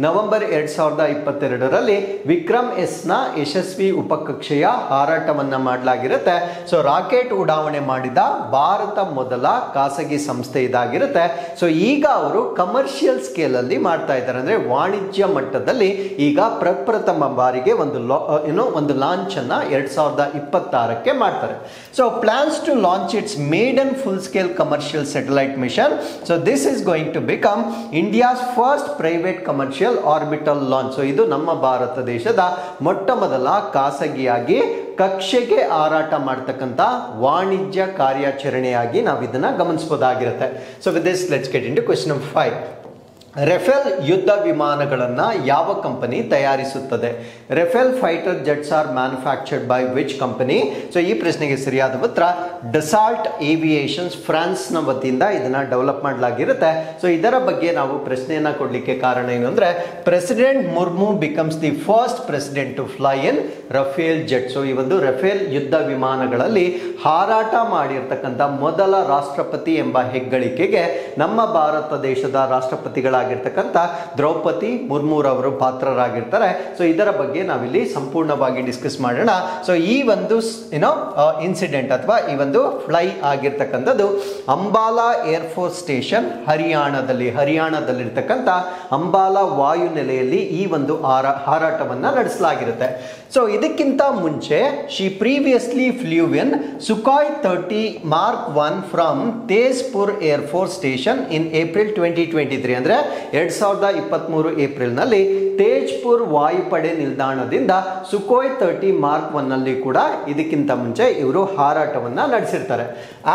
ನವೆಂಬರ್ 2022ರಲ್ಲಿ ವಿಕ್ರಮ್ ಎಸ್ ನ ಯಶಸ್ವಿ ಉಪಕಕ್ಷೆಯ ಹಾರಾಟವನ್ನ ಮಾಡಲಾಗಿರುತ್ತೆ. ಸೊ ರಾಕೆಟ್ ಉಡಾವಣೆ ಮಾಡಿದ ಭಾರತ ಮೊದಲ ಖಾಸಗಿ ಸಂಸ್ಥೆ ಇದಾಗಿರುತ್ತೆ. ಸೊ ಈಗ ಅವರು ಕಮರ್ಷಿಯಲ್ ಸ್ಕೇಲ್ ಅಲ್ಲಿ ಮಾಡ್ತಾ ಇದ್ದಾರೆ, ಅಂದ್ರೆ ವಾಣಿಜ್ಯ ಮಟ್ಟದಲ್ಲಿ ಈಗ ಪ್ರಪ್ರಥಮ ಬಾರಿಗೆ ಒಂದು ಲಾಂಚ್ ಅನ್ನ 2026ಕ್ಕೆ ಮಾಡ್ತಾರೆ. So plans to launch its maiden full-scale commercial satellite mission. So this is going to become India's first private commercial orbital launch. So ಇದು ನಮ್ಮ ಭಾರತ ದೇಶದ ಮೊಟ್ಟ ಮೊದಲ ಖಾಸಗಿಯಾಗಿ ಕಕ್ಷೆಗೆ ಹಾರಾಟ ಮಾಡ್ತಕ್ಕಂಥ ವಾಣಿಜ್ಯ ಕಾರ್ಯಾಚರಣೆಯಾಗಿ ನಾವು ಇದನ್ನ ಗಮನಿಸಬಹುದಾಗಿರುತ್ತೆ. So with this let's get into question number 5. Rafale ಯುದ್ಧ ವಿಮಾನಗಳನ್ನು ಯಾವ ಕಂಪನಿ ತಯಾರಿಸುತ್ತದೆ? Rafale fighter jets are manufactured by which company? So ಈ ಪ್ರಶ್ನೆಗೆ ಸರಿಯಾದ ಉತ್ತರ ಡಸಾಲ್ಟ್ ಏವಿಯೇಷನ್ಸ್, ಫ್ರಾನ್ಸ್ನ ವತಿಯಿಂದ ಇದನ್ನ ಡೆವಲಪ್ ಮಾಡಲಾಗಿರುತ್ತೆ. ಸೊ ಇದರ ಬಗ್ಗೆ ನಾವು ಪ್ರಶ್ನೆಯನ್ನ ಕೊಡಲಿಕ್ಕೆ ಕಾರಣ ಏನು ಅಂದ್ರೆ, president Murmu becomes the first president to fly in Rafale jet. So ಈ ಒಂದು ರಫೇಲ್ ಯುದ್ಧ ವಿಮಾನಗಳಲ್ಲಿ ಹಾರಾಟ ಮಾಡಿರ್ತಕ್ಕಂಥ ಮೊದಲ ರಾಷ್ಟ್ರಪತಿ ಎಂಬ ಹೆಗ್ಗಳಿಕೆಗೆ ನಮ್ಮ ಭಾರತ ದೇಶದ ರಾಷ್ಟ್ರಪತಿಗಳ ದ್ರೌಪದಿ ಮುರ್ಮುರವರು ಪಾತ್ರರಾಗಿರ್ತಾರೆ. ಸೊ ಇದರ ಬಗ್ಗೆ ನಾವಿಲ್ಲಿ ಸಂಪೂರ್ಣವಾಗಿ ಡಿಸ್ಕಸ್ ಮಾಡೋಣ. ಸೊ ಈ ಒಂದು ಇನ್ಸಿಡೆಂಟ್ ಅಥವಾ ಈ ಒಂದು ಫ್ಲೈ ಆಗಿರ್ತಕ್ಕಂಥದ್ದು ಅಂಬಾಲಾ ಏರ್ಫೋರ್ಸ್ ಸ್ಟೇಷನ್ ಹರಿಯಾಣದಲ್ಲಿರ್ತಕ್ಕಂಥ ಅಂಬಾಲಾ ವಾಯು ನೆಲೆಯಲ್ಲಿ ಈ ಒಂದು ಹಾರಾಟವನ್ನ ನಡೆಸಲಾಗಿರುತ್ತೆ. ಸೊ ಇದಕ್ಕಿಂತ ಮುಂಚೆ she previously flew in Sukhoi 30 Mark 1 from Tezpur air force station in April 2023. ಅಂದ್ರೆ 2023 ಏಪ್ರಿಲ್ನಲ್ಲಿ ತೇಜ್ಪುರ್ ವಾಯುಪಡೆ ನಿಲ್ದಾಣದಿಂದ ಸುಖೋಯ್ 30 Mark 1 ನಲ್ಲಿ ಕೂಡ ಇದಕ್ಕಿಂತ ಮುಂಚೆ ಇವರು ಹಾರಾಟವನ್ನ ನಡೆಸಿರ್ತಾರೆ.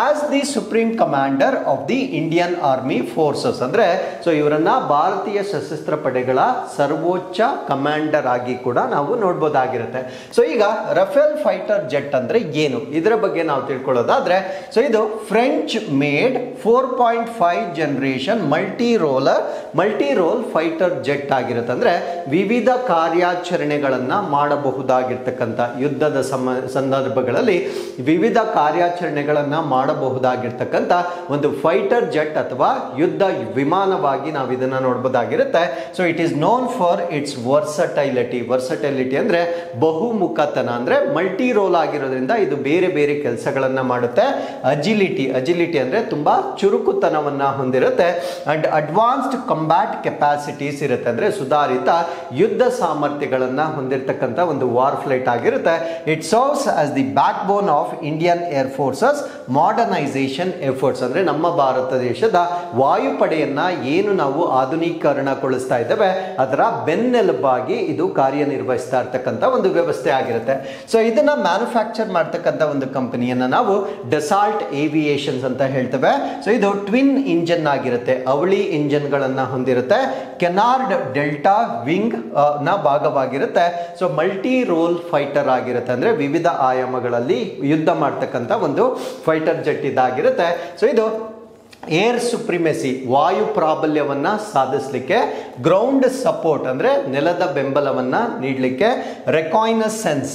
As the supreme commander of the Indian army forces, ಅಂದ್ರೆ ಸೊ ಇವರನ್ನ ಭಾರತೀಯ ಸಶಸ್ತ್ರ ಪಡೆಗಳ ಸರ್ವೋಚ್ಚ ಕಮಾಂಡರ್ ಆಗಿ ಕೂಡ ನಾವು ನೋಡಬಹುದಾಗಿರುತ್ತೆ. ಸೊ ಈಗ ರಫೇಲ್ ಫೈಟರ್ ಜೆಟ್ ಅಂದ್ರೆ ಏನು, ಇದರ ಬಗ್ಗೆ ನಾವು ತಿಳ್ಕೊಳ್ಳೋದಾದ್ರೆ, ಸೊ ಇದು French made 4.5 generation multi role fighter jet ಆಗಿರುತ್ತೆ. ಅಂದ್ರೆ ವಿವಿಧ ಕಾರ್ಯಾಚರಣೆಗಳನ್ನ ಮಾಡಬಹುದಾಗಿರ್ತಕ್ಕಂಥ ಯುದ್ಧದ ಸಂದರ್ಭಗಳಲ್ಲಿ ವಿವಿಧ ಕಾರ್ಯಾಚರಣೆಗಳನ್ನ ಮಾಡಬಹುದಾಗಿರ್ತಕ್ಕಂಥ ಒಂದು ಫೈಟರ್ ಜೆಟ್ ಅಥವಾ ಯುದ್ಧ ವಿಮಾನವಾಗಿ ನಾವು ಇದನ್ನ ನೋಡಬಹುದಾಗಿರುತ್ತೆ. So it is known for its versatility ಅಂದ್ರೆ ಬಹುಮುಖತನ, ಅಂದ್ರೆ ಮಲ್ಟಿ ರೋಲ್ ಆಗಿರೋದ್ರಿಂದ ಇದು ಬೇರೆ ಬೇರೆ ಕೆಲಸಗಳನ್ನ ಮಾಡುತ್ತೆ. ಅಜಿಲಿಟಿ ಅಂದ್ರೆ ತುಂಬಾ ಚುರುಕುತನವನ್ನ ಹೊಂದಿರುತ್ತೆ. ಅಂಡ್ ಅಡ್ವಾನ್ಸ್ಡ್ ಕಂಬ್ಯಾಟ್ ಕೆಪಾಸಿಟೀಸ್ ಇರುತ್ತೆ, ಅಂದ್ರೆ ಸುಧಾರಿತ ಯುದ್ಧ ಸಾಮರ್ಥ್ಯಗಳನ್ನ ಹೊಂದಿರತಕ್ಕಂಥ ಒಂದು ವಾರ್ ಫ್ಲೈಟ್ ಆಗಿರುತ್ತೆ. It serves as the back bone of Indian air forces modernisation efforts, ಅಂದ್ರೆ ನಮ್ಮ ಭಾರತ ದೇಶದ ವಾಯುಪಡೆಯನ್ನ ಏನು ನಾವು ಆಧುನೀಕರಣಗೊಳಿಸ್ತಾ ಇದ್ದೇವೆ ಅದರ ಬೆನ್ನೆಲುಬಾಗಿ ಇದು ಕಾರ್ಯನಿರ್ವಹಿಸ್ತಾ ಇರ್ತಕ್ಕಂಥ ಒಂದು ವ್ಯವಸ್ಥೆ ಆಗಿರುತ್ತೆ. ಸೊ ಇದನ್ನ ಮ್ಯಾನುಫ್ಯಾಕ್ಚರ್ ಮಾಡ್ತಕ್ಕಂಥ ಒಂದು ಕಂಪನಿಯನ್ನ ನಾವು ಡಸಾಲ್ಟ್ ಏವಿಯೇಷನ್ಸ್ ಅಂತ ಹೇಳ್ತೇವೆ. ಸೊ ಇದು ಟ್ವಿನ್ ಇಂಜಿನ್ ಆಗಿರುತ್ತೆ, ಅವಳಿ ಇಂಜಿನ್ ಗಳನ್ನ ಹೊಂದಿರುತ್ತೆ. ಕೆನಾರ್ಡ್ ಡೆಲ್ಟಾ ವಿಂಗ್ ನ ಭಾಗವಾಗಿರುತ್ತೆ. ಸೊ ಮಲ್ಟಿ ರೋಲ್ ಫೈಟರ್ ಆಗಿರುತ್ತೆ, ಅಂದ್ರೆ ವಿವಿಧ ಆಯಾಮಗಳಲ್ಲಿ ಯುದ್ಧ ಮಾಡ್ತಕ್ಕಂಥ ಒಂದು ಫೈಟರ್ ಜೆಟ್ ಇದಾಗಿರುತ್ತೆ. ಸೊ ಇದು ಏರ್ ಸುಪ್ರಿಮೆಸಿ ವಾಯು ಪ್ರಾಬಲ್ಯವನ್ನ ಸಾಧಿಸಲಿಕ್ಕೆ, ಗ್ರೌಂಡ್ ಸಪೋರ್ಟ್ ಅಂದ್ರೆ ನೆಲದ ಬೆಂಬಲವನ್ನ ನೀಡಲಿಕ್ಕೆ, ರೆಕಾಯ್ನಸೆನ್ಸ್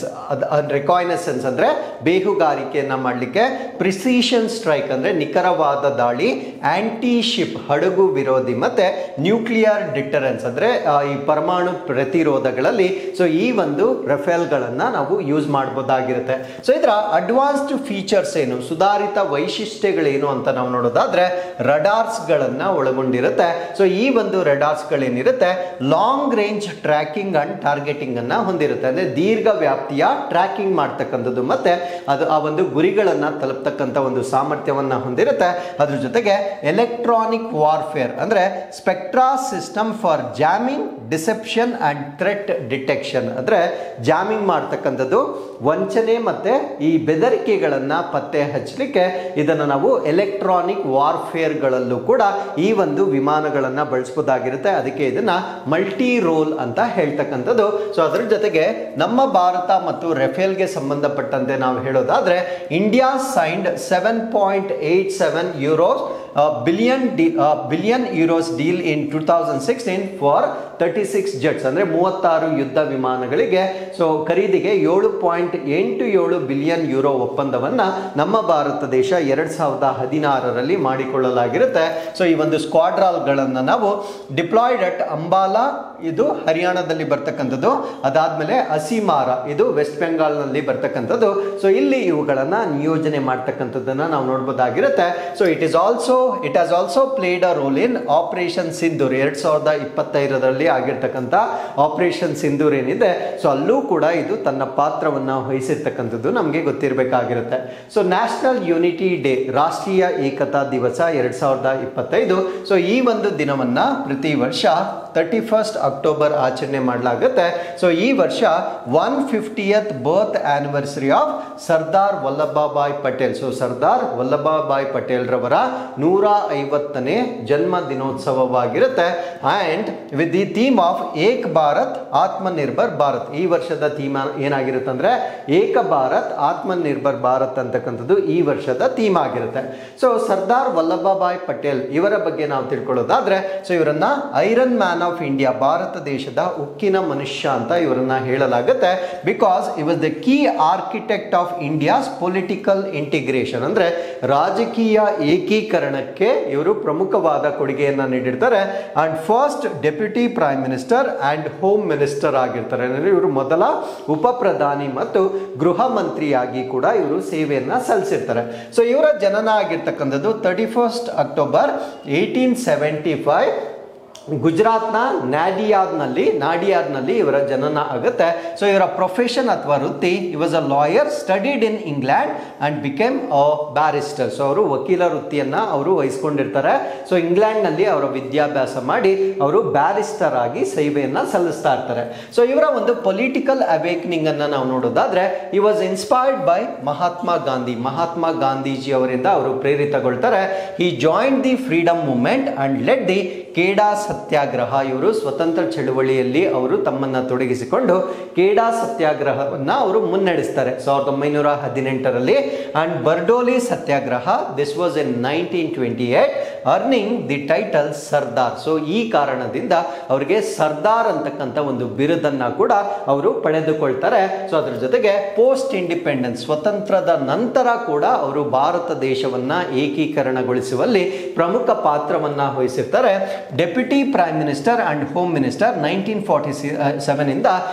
ಅಂದ್ರೆ ಬೇಹುಗಾರಿಕೆಯನ್ನ ಮಾಡಲಿಕ್ಕೆ, ಪ್ರಿಸಿಷನ್ ಸ್ಟ್ರೈಕ್ ಅಂದ್ರೆ ನಿಖರವಾದ ದಾಳಿ, ಆಂಟಿ ಶಿಪ್ ಹಡಗು ವಿರೋಧಿ, ಮತ್ತೆ ನ್ಯೂಕ್ಲಿಯರ್ ಡಿಟರೆನ್ಸ್ ಅಂದ್ರೆ ಈ ಪರಮಾಣು ಪ್ರತಿರೋಧಗಳಲ್ಲಿ ಸೊ ಈ ಒಂದು ರಫೇಲ್ಗಳನ್ನ ನಾವು ಯೂಸ್ ಮಾಡಬಹುದಾಗಿರುತ್ತೆ. ಸೊ ಇದರ ಅಡ್ವಾನ್ಸ್ಡ್ ಫೀಚರ್ಸ್ ಏನು, ಸುಧಾರಿತ ವೈಶಿಷ್ಟ್ಯಗಳೇನು ಅಂತ ನಾವು ನೋಡೋದಾದ್ರೆ, ರಡಾರ್ಸ್ಗಳನ್ನ ಒಳಗೊಂಡಿರುತ್ತೆ. ಸೊ ಈ ಒಂದು ರಡಾರ್ಸ್ಗಳೇನಿರುತ್ತೆ long range tracking and targeting ಅನ್ನ ಹೊಂದಿರುತ್ತೆ. ಅಂದ್ರೆ ದೀರ್ಘ ವ್ಯಾಪ್ತಿಯ ಟ್ರ್ಯಾಕಿಂಗ್ ಮಾಡ್ತಕ್ಕಂಥದ್ದು ಮತ್ತೆ ಅದು ಆ ಒಂದು ಗುರಿಗಳನ್ನ ತಲುಪ್ತಕ್ಕಂಥ ಒಂದು ಸಾಮರ್ಥ್ಯವನ್ನ ಹೊಂದಿರುತ್ತೆ. ಅದ್ರ ಜೊತೆಗೆ ಎಲೆಕ್ಟ್ರಾನಿಕ್ ವಾರ್ಫೇರ್ ಅಂದ್ರೆ spectra system for jamming, deception and threat detection ಅಂದ್ರೆ ಜಾಮಿಂಗ್ ಮಾಡ್ತಕ್ಕಂಥದ್ದು, ವಂಚನೆ ಮತ್ತೆ ಈ ಬೆದರಿಕೆಗಳನ್ನ ಪತ್ತೆ ಹಚ್ಚಲಿಕ್ಕೆ ಇದನ್ನು ನಾವು ಎಲೆಕ್ಟ್ರಾನಿಕ್ ವಾರ್ಫೇರ್ಗಳಲ್ಲೂ ಕೂಡ ಈ ಒಂದು ವಿಮಾನಗಳನ್ನ ಬಳಸಬಹುದಾಗಿರುತ್ತೆ. ಅದಕ್ಕೆ ಇದನ್ನ ಮಲ್ಟಿ ರೋಲ್ ಅಂತ ಹೇಳ್ತಕ್ಕಂಥದ್ದು. ಸೊ ಅದರ ಜೊತೆಗೆ ನಮ್ಮ ಭಾರತ ಮತ್ತು ರಫೇಲ್ಗೆ ಸಂಬಂಧಪಟ್ಟಂತೆ ನಾವು ಹೇಳೋದಾದ್ರೆ India signed 7.87 euros billion euros deal in 2016 for 36 jets ಅಂದ್ರೆ 36 ಯುದ್ಧ ವಿಮಾನಗಳಿಗೆ ಸೊ ಖರೀದಿಗೆ 7.87 ಬಿಲಿಯನ್ ಯೂರೋ ಒಪ್ಪಂದವನ್ನ ನಮ್ಮ ಭಾರತ ದೇಶ 2016ರಲ್ಲಿ ಮಾಡಿಕೊಳ್ಳಲಾಗಿರುತ್ತೆ. ಸೊ ಈ ಒಂದು ಸ್ಕ್ವಾಡ್ರಾಲ್ಗಳನ್ನು ನಾವು ಡಿಪ್ಲಾಯ್ಡ್ ಅಟ್ ಅಂಬಾಲಾ, ಇದು ಹರಿಯಾಣದಲ್ಲಿ ಬರ್ತಕ್ಕಂಥದ್ದು, ಅದಾದ್ಮೇಲೆ ಅಸಿಮಾರ, ಇದು ವೆಸ್ಟ್ ಬೆಂಗಾಲ್ನಲ್ಲಿ ಬರ್ತಕ್ಕಂಥದ್ದು. ಸೊ ಇಲ್ಲಿ ಇವುಗಳನ್ನ ನಿಯೋಜನೆ ಮಾಡ್ತಕ್ಕಂಥದ್ದನ್ನ ನಾವು ನೋಡ್ಬೋದಾಗಿರುತ್ತೆ. So it has also played a role in operation Sindoor 2025ರಲ್ಲಿ ಆಗಿರ್ತಕ್ಕಂಥ ಆಪರೇಷನ್ ಸಿಂಧೂರ್ ಏನಿದೆ ಸೊ ಅಲ್ಲೂ ಕೂಡ ಇದು ತನ್ನ ಪಾತ್ರವನ್ನ ವಹಿಸಿರ್ತಕ್ಕಂಥದ್ದು ನಮಗೆ ಗೊತ್ತಿರಬೇಕಾಗಿರುತ್ತೆ. ಸೊ ನ್ಯಾಷನಲ್ ಯೂನಿಟಿ ಡೇ, ರಾಷ್ಟ್ರೀಯ ಏಕತಾ ದಿವಸ 2025. ಸೊ ಈ ಒಂದು ದಿನವನ್ನ ಪ್ರತಿ ವರ್ಷ 31 ಅಕ್ಟೋಬರ್ ಆಚರಣೆ ಮಾಡಲಾಗುತ್ತೆ. ಸೊ ಈ ವರ್ಷ 150th birth anniversary of Sardar Vallabhbhai Patel. So Sardar Vallabhbhai Patel ರವರ 150ನೇ ಜನ್ಮ ದಿನೋತ್ಸವವಾಗಿರುತ್ತೆ. And with the theme of Ek Bharat Atmanirbhar Bharat. ಈ ವರ್ಷದ ಥೀಮ್ ಏನಾಗಿರುತ್ತೆ ಅಂದ್ರೆ ಏಕ ಭಾರತ್ ಆತ್ಮನಿರ್ಭರ್ ಭಾರತ್ ಅಂತಕ್ಕಂಥದ್ದು ಈ ವರ್ಷದ ಥೀಮ್ ಆಗಿರುತ್ತೆ. ಸೊ ಸರ್ದಾರ್ ವಲ್ಲಭಭಾಯ್ ಪಟೇಲ್ ಇವರ ಬಗ್ಗೆ ನಾವು ತಿಳ್ಕೊಳ್ಳೋದಾದ್ರೆ ಸೊ ಇವರನ್ನ ಐರನ್ ಮ್ಯಾನ್ ಆಫ್ ಇಂಡಿಯಾ, ಭಾರತ ದೇಶದ ಉಕ್ಕಿನ ಮನುಷ್ಯ ಅಂತ ಇವರನ್ನ ಹೇಳಲಾಗುತ್ತೆ. Because he was the key architect of India's political integration ಅಂದ್ರೆ ರಾಜಕೀಯ ಏಕೀಕರಣಕ್ಕೆ ಇವರು ಪ್ರಮುಖವಾದ ಕೊಡುಗೆಯನ್ನ ನೀಡಿರ್ತಾರೆ. And first deputy prime minister and home minister ಆಗಿರ್ತಾರೆ. ಅಂದರೆ ಇವರು ಮೊದಲ ಉಪ ಪ್ರಧಾನಿ ಮತ್ತು ಗೃಹ ಮಂತ್ರಿಯಾಗಿ ಕೂಡ ಇವರು ಸೇವೆಯನ್ನ ಸಲ್ಲಿಸಿರ್ತಾರೆ. ಸೊ ಇವರ ಜನನ ಆಗಿರ್ತಕ್ಕಂಥದ್ದು 31 ಅಕ್ಟೋಬರ್ 1875 ಗುಜರಾತ್ನ ನಾಡಿಯಾದ್ನಲ್ಲಿ ಇವರ ಜನನ ಆಗುತ್ತೆ. ಸೊ ಇವರ ಪ್ರೊಫೆಷನ್ ಅಥವಾ ವೃತ್ತಿ, he was a lawyer, studied in England and became a barrister. So ಅವರು ವಕೀಲ ವೃತ್ತಿಯನ್ನ ಅವರು ವಹಿಸ್ಕೊಂಡಿರ್ತಾರೆ. ಸೊ ಇಂಗ್ಲೆಂಡ್ ನಲ್ಲಿ ಅವರ ವಿದ್ಯಾಭ್ಯಾಸ ಮಾಡಿ ಅವರು ಬ್ಯಾರಿಸ್ಟರ್ ಆಗಿ ಸೇವೆಯನ್ನ ಸಲ್ಲಿಸ್ತಾ ಇರ್ತಾರೆ. ಸೊ ಇವರ ಒಂದು ಪೊಲಿಟಿಕಲ್ ಅವೇಕ್ನಿಂಗ್ ಅನ್ನ ನಾವು ನೋಡೋದಾದ್ರೆ he was inspired by Mahatma Gandhiji ಅವರಿಂದ ಅವರು ಪ್ರೇರಿತಗೊಳ್ತಾರೆ. He join the freedom movement and led the Kheda Satyagraha. ಇವರು ಸ್ವತಂತ್ರ ಚಳುವಳಿಯಲ್ಲಿ ಅವರು ತಮ್ಮನ್ನ ತೊಡಗಿಸಿಕೊಂಡು ಕೇಡಾ ಸತ್ಯಾಗ್ರಹವನ್ನ ಅವರು ಮುನ್ನಡೆಸ್ತಾರೆ 1918ರಲ್ಲಿ. And Bardoli Satyagraha, this was in 1928, earning the title Sardar. So ಈ ಕಾರಣದಿಂದ ಅವರಿಗೆ ಸರ್ದಾರ್ ಅಂತಕ್ಕಂಥ ಒಂದು ಬಿರುದನ್ನ ಕೂಡ ಅವರು ಪಡೆದುಕೊಳ್ತಾರೆ. ಸೊ ಅದ್ರ ಜೊತೆಗೆ ಪೋಸ್ಟ್ ಇಂಡಿಪೆಂಡೆನ್ಸ್, ಸ್ವತಂತ್ರದ ನಂತರ ಕೂಡ ಅವರು ಭಾರತ ದೇಶವನ್ನ ಏಕೀಕರಣಗೊಳಿಸುವಲ್ಲಿ ಪ್ರಮುಖ ಪಾತ್ರವನ್ನ ವಹಿಸಿರ್ತಾರೆ. Deputy prime minister and home minister 1947 ಇಂದ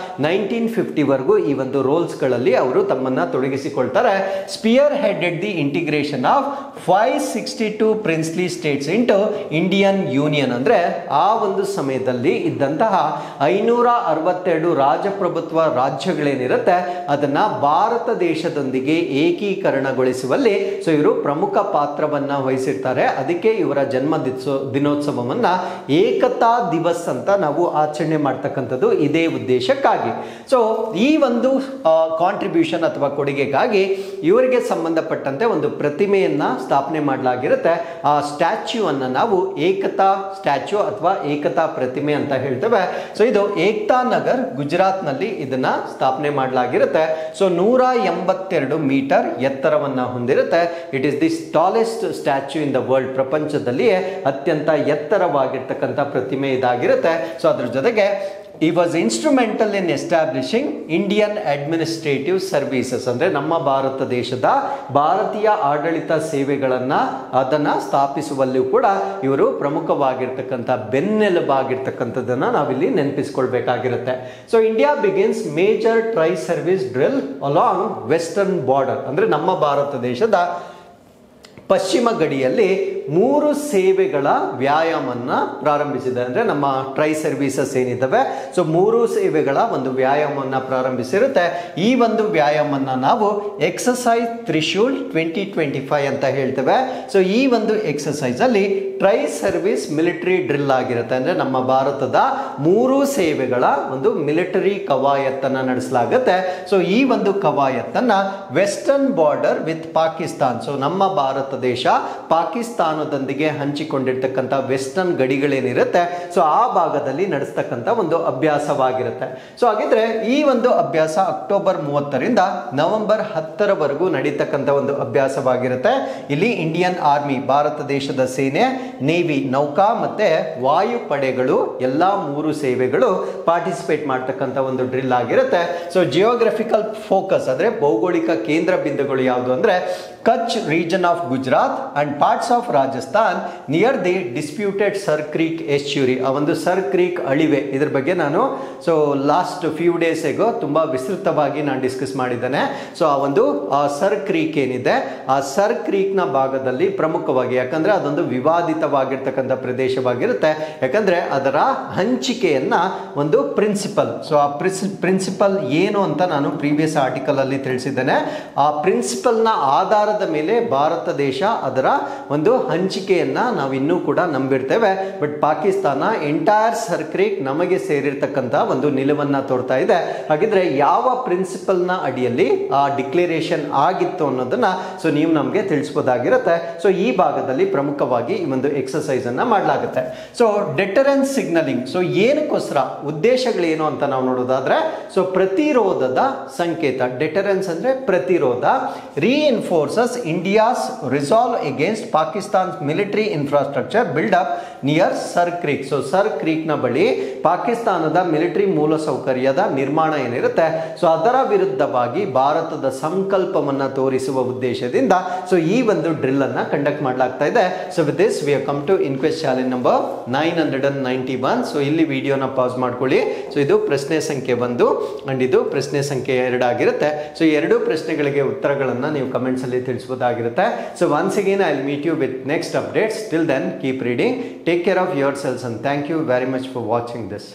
1950ವರೆಗೂ ಈ ಒಂದು ರೋಲ್ಸ್ಗಳಲ್ಲಿ ಅವರು ತಮ್ಮನ್ನ ತೊಡಗಿಸಿಕೊಳ್ತಾರೆ. Spearheaded the integration of 562 princely states into Indian union. ಅಂದ್ರೆ ಆ ಒಂದು ಸಮಯದಲ್ಲಿ ಇದ್ದಂತಹ 562 ರಾಜಪ್ರಭುತ್ವ ರಾಜ್ಯಗಳೇನಿರುತ್ತೆ ಅದನ್ನ ಭಾರತ ದೇಶದೊಂದಿಗೆ ಏಕೀಕರಣಗೊಳಿಸುವಲ್ಲಿ ಸೊ ಇವರು ಪ್ರಮುಖ ಪಾತ್ರವನ್ನ ವಹಿಸಿರ್ತಾರೆ. ಅದಕ್ಕೆ ಇವರ ಜನ್ಮ ದಿನೋತ್ಸವವನ್ನ ಏಕತಾ ದಿವಸ್ ಅಂತ ನಾವು ಆಚರಣೆ ಮಾಡ್ತಕ್ಕಂಥದ್ದು ಇದೇ ಉದ್ದೇಶಕ್ಕಾಗಿ. ಸೊ ಈ ಒಂದು ಕಾಂಟ್ರಿಬ್ಯೂಷನ್ ಅಥವಾ ಕೊಡುಗೆಗಾಗಿ ಇವರಿಗೆ ಸಂಬಂಧಪಟ್ಟಂತೆ ಒಂದು ಪ್ರತಿಮೆಯನ್ನ ಸ್ಥಾಪನೆ ಮಾಡಲಾಗಿರುತ್ತೆ. ಆ ಸ್ಟ್ಯಾಚ್ಯೂ ಅನ್ನ ನಾವು ಏಕತಾ ಸ್ಟ್ಯಾಚ್ಯೂ ಅಥವಾ ಏಕತಾ ಪ್ರತಿಮೆ ಅಂತ ಹೇಳ್ತೇವೆ. ಸೊ ಇದು ಏಕ್ತಾ ನಗರ್ ಗುಜರಾತ್ ನಲ್ಲಿ ಇದನ್ನ ಸ್ಥಾಪನೆ ಮಾಡಲಾಗಿರುತ್ತೆ. ಸೊ 182 ಮೀಟರ್ ಎತ್ತರವನ್ನ ಹೊಂದಿರುತ್ತೆ. It is the tallest statue in the world. ಪ್ರಪಂಚದಲ್ಲಿಯೇ ಅತ್ಯಂತ ಎತ್ತರವಾಗಿರ್ತಕ್ಕಂಥ ಪ್ರತಿಮೆ ಇದಾಗಿರುತ್ತೆ. ಸೊ ಅದ್ರ ಜೊತೆಗೆ he was instrumental in establishing Indian administrative services. ಅಂದ್ರೆ ನಮ್ಮ ಭಾರತ ದೇಶದ ಭಾರತೀಯ ಆಡಳಿತ ಸೇವೆಗಳನ್ನ ಅದನ್ನ ಸ್ಥಾಪಿಸುವಲ್ಲೂ ಕೂಡ ಇವರು ಪ್ರಮುಖವಾಗಿರ್ತಕ್ಕಂಥ ಬೆನ್ನೆಲುಬಾಗಿರ್ತಕ್ಕಂಥದ್ದನ್ನ ನಾವಿಲ್ಲಿ ನೆನಪಿಸ್ಕೊಳ್ಬೇಕಾಗಿರುತ್ತೆ. So India begins major tri service drill along western border. ಅಂದ್ರೆ ನಮ್ಮ ಭಾರತ ದೇಶದ ಪಶ್ಚಿಮ ಗಡಿಯಲ್ಲಿ ಮೂರು ಸೇವೆಗಳ ವ್ಯಾಯಾಮನ ಪ್ರಾರಂಭಿಸಿದೆ. ಅಂದ್ರೆ ನಮ್ಮ ಟ್ರೈ ಸರ್ವಿಸಸ್ ಏನಿದ್ದಾವೆ, ಸೊ ಮೂರು ಸೇವೆಗಳ ಒಂದು ವ್ಯಾಯಾಮವನ್ನ ಪ್ರಾರಂಭಿಸಿರುತ್ತೆ. ಈ ಒಂದು ವ್ಯಾಯಾಮನ ನಾವು ಎಕ್ಸಸೈಸ್ ತ್ರಿಶೂಲ್ 2025 ಅಂತ ಹೇಳ್ತೇವೆ. ಸೊ ಈ ಒಂದು ಎಕ್ಸಸೈಸ್ ಅಲ್ಲಿ ಟ್ರೈ ಸರ್ವಿಸ್ ಮಿಲಿಟರಿ ಡ್ರಿಲ್ ಆಗಿರುತ್ತೆ. ಅಂದ್ರೆ ನಮ್ಮ ಭಾರತದ ಮೂರು ಸೇವೆಗಳ ಒಂದು ಮಿಲಿಟರಿ ಕವಾಯತ್ತನ್ನ ನಡೆಸಲಾಗುತ್ತೆ. ಸೊ ಈ ಒಂದು ಕವಾಯತ್ತನ್ನ western border with Pakistan, so ನಮ್ಮ ಭಾರತ ದೇಶ ಪಾಕಿಸ್ತಾನದೊಂದಿಗೆ ಹಂಚಿಕೊಂಡಿರ್ತಕ್ಕಂಥ ವೆಸ್ಟರ್ನ್ ಗಡಿಗಳೇನಿರುತ್ತೆ, ಸೊ ಆ ಭಾಗದಲ್ಲಿ ನಡೆಸ್ತಕ್ಕಂಥ ಒಂದು ಅಭ್ಯಾಸವಾಗಿರುತ್ತೆ. ಸೊ ಹಾಗಿದ್ರೆ ಈ ಒಂದು ಅಭ್ಯಾಸ ಅಕ್ಟೋಬರ್ 30ರಿಂದ ನವೆಂಬರ್ 10ರವರೆಗೂ ನಡೀತಕ್ಕಂಥ ಒಂದು ಅಭ್ಯಾಸವಾಗಿರುತ್ತೆ. ಇಲ್ಲಿ ಇಂಡಿಯನ್ ಆರ್ಮಿ, ಭಾರತ ದೇಶದ ಸೇನೆ, ನೇವಿ, ನೌಕಾ ಮತ್ತೆ ವಾಯುಪಡೆಗಳು ಎಲ್ಲಾ ಮೂರು ಸೇವೆಗಳು ಪಾರ್ಟಿಸಿಪೇಟ್ ಮಾಡ್ತಕ್ಕಂಥ ಒಂದು ಡ್ರಿಲ್ ಆಗಿರುತ್ತೆ. ಸೊ ಜಿಯೋಗ್ರಫಿಕಲ್ ಫೋಕಸ್ ಅಂದ್ರೆ ಭೌಗೋಳಿಕ ಕೇಂದ್ರ ಬಿಂದುಗಳು ಯಾವುದು ಅಂದ್ರೆ Kutch region of Gujarat and parts of Rajasthan near the disputed Sir Creek estuary. ಆ ಒಂದು ಸರ್ ಕ್ರೀಕ್ ಅಳಿವೆ, ಇದ್ರ ಬಗ್ಗೆ ನಾನು ಲಾಸ್ಟ್ ಫ್ಯೂ ಡೇಸ್ ಎಗೋ ತುಂಬಾ ವಿಸ್ತೃತವಾಗಿ ನಾನು ಡಿಸ್ಕಸ್ ಮಾಡಿದ್ದೇನೆ. ಸೊ ಆ ಒಂದು ಸರ್ ಕ್ರೀಕ್ ಏನಿದೆ, ಆ ಸರ್ ಕ್ರೀಕ್ ನ ಭಾಗದಲ್ಲಿ ಪ್ರಮುಖವಾಗಿ, ಯಾಕಂದ್ರೆ ಅದೊಂದು ವಿವಾದಿತವಾಗಿರ್ತಕ್ಕಂಥ ಪ್ರದೇಶವಾಗಿರುತ್ತೆ, ಯಾಕಂದ್ರೆ ಅದರ ಹಂಚಿಕೆಯನ್ನ ಒಂದು ಪ್ರಿನ್ಸಿಪಲ್, ಸೊ ಆ ಪ್ರಿನ್ಸಿಪಲ್ ಏನು ಅಂತ ನಾನು ಪ್ರೀವಿಯಸ್ ಆರ್ಟಿಕಲ್ ಅಲ್ಲಿ ತಿಳಿಸಿದ್ದೇನೆ. ಆ ಪ್ರಿನ್ಸಿಪಲ್ ನ ಆಧಾರದ ಮೇಲೆ ಭಾರತ ದೇಶ ಅದರ ಒಂದು ಹಂಚಿಕೆಯನ್ನ ನಾವು ಇನ್ನೂ ಕೂಡ ನಂಬಿರ್ತೇವೆ. ಬಟ್ ಪಾಕಿಸ್ತಾನ ಎಂಟೈರ್ ಸರ್ ಕ್ರೀಕ್ ನಮಗೆ ಸೇರಿರ್ತಕ್ಕಂಥ ಒಂದು ನಿಲುವನ್ನ ತೋರ್ತಾ ಇದೆ. ಹಾಗಿದ್ರೆ ಯಾವ ಪ್ರಿನ್ಸಿಪಲ್ ನ ಅಡಿಯಲ್ಲಿ ಆ ಡಿಕ್ಲರೇಷನ್ ಆಗಿತ್ತು ಅನ್ನೋದನ್ನ ಸೊ ನೀವು ನಮಗೆ ತಿಳಿಸಬಹುದಾಗಿರುತ್ತೆ. ಸೊ ಈ ಭಾಗದಲ್ಲಿ ಪ್ರಮುಖವಾಗಿ ಈ ಒಂದು ಎಕ್ಸಸೈಸ್ ಅನ್ನ ಮಾಡಲಾಗುತ್ತೆ. ಸೊ ಡೆಟರೆನ್ಸ್ ಸಿಗ್ನಲಿಂಗ್, ಸೊ ಏನಕ್ಕೋಸ್ಕರ, ಉದ್ದೇಶಗಳೇನು ಅಂತ ನಾವು ನೋಡೋದಾದ್ರೆ, ಸೊ ಪ್ರತಿರೋಧದ ಸಂಕೇತ, ಡೆಟರೆನ್ಸ್ ಅಂದ್ರೆ ಪ್ರತಿರೋಧ, reinforces India's resolve against Pakistan's military infrastructure build up near Sar Creek. So Sir Creek ನ ಬಳಿ ಪಾಕಿಸ್ತಾನದ ಮಿಲಿಟರಿ ಮೂಲಸೌಕರ್ಯದ ನಿರ್ಮಾಣ ಏನಿರುತ್ತೆ, ಸೊ ಅದರ ವಿರುದ್ಧವಾಗಿ ಭಾರತದ ಸಂಕಲ್ಪವನ್ನ ತೋರಿಸುವ ಉದ್ದೇಶದಿಂದ ಸೊ ಈ ಒಂದು ಡ್ರಿಲ್ ಅನ್ನ ಕಂಡಕ್ಟ್ ಮಾಡಲಾಗ್ತಾ ಇದೆ. So with this we have come to inquest challenge number 991. So ಇಲ್ಲಿ ವಿಡಿಯೋನ ಪಾಸ್ ಮಾಡ್ಕೊಳ್ಳಿ. ಸೊ ಇದು ಪ್ರಶ್ನೆ ಸಂಖ್ಯೆ 1 ಅಂಡ್ ಇದು ಪ್ರಶ್ನೆ ಸಂಖ್ಯೆ 2 ಆಗಿರುತ್ತೆ. ಸೊ ಎರಡು ಪ್ರಶ್ನೆಗಳಿಗೆ ಉತ್ತರಗಳನ್ನ ನೀವು ಕಮೆಂಟ್ಸ್ ಅಲ್ಲಿ ತಿಳಿಸಬಹುದಾಗಿರುತ್ತೆ. So once again I will meet you with next updates. Till then keep reading, take care of yourselves and thank you very much for watching this.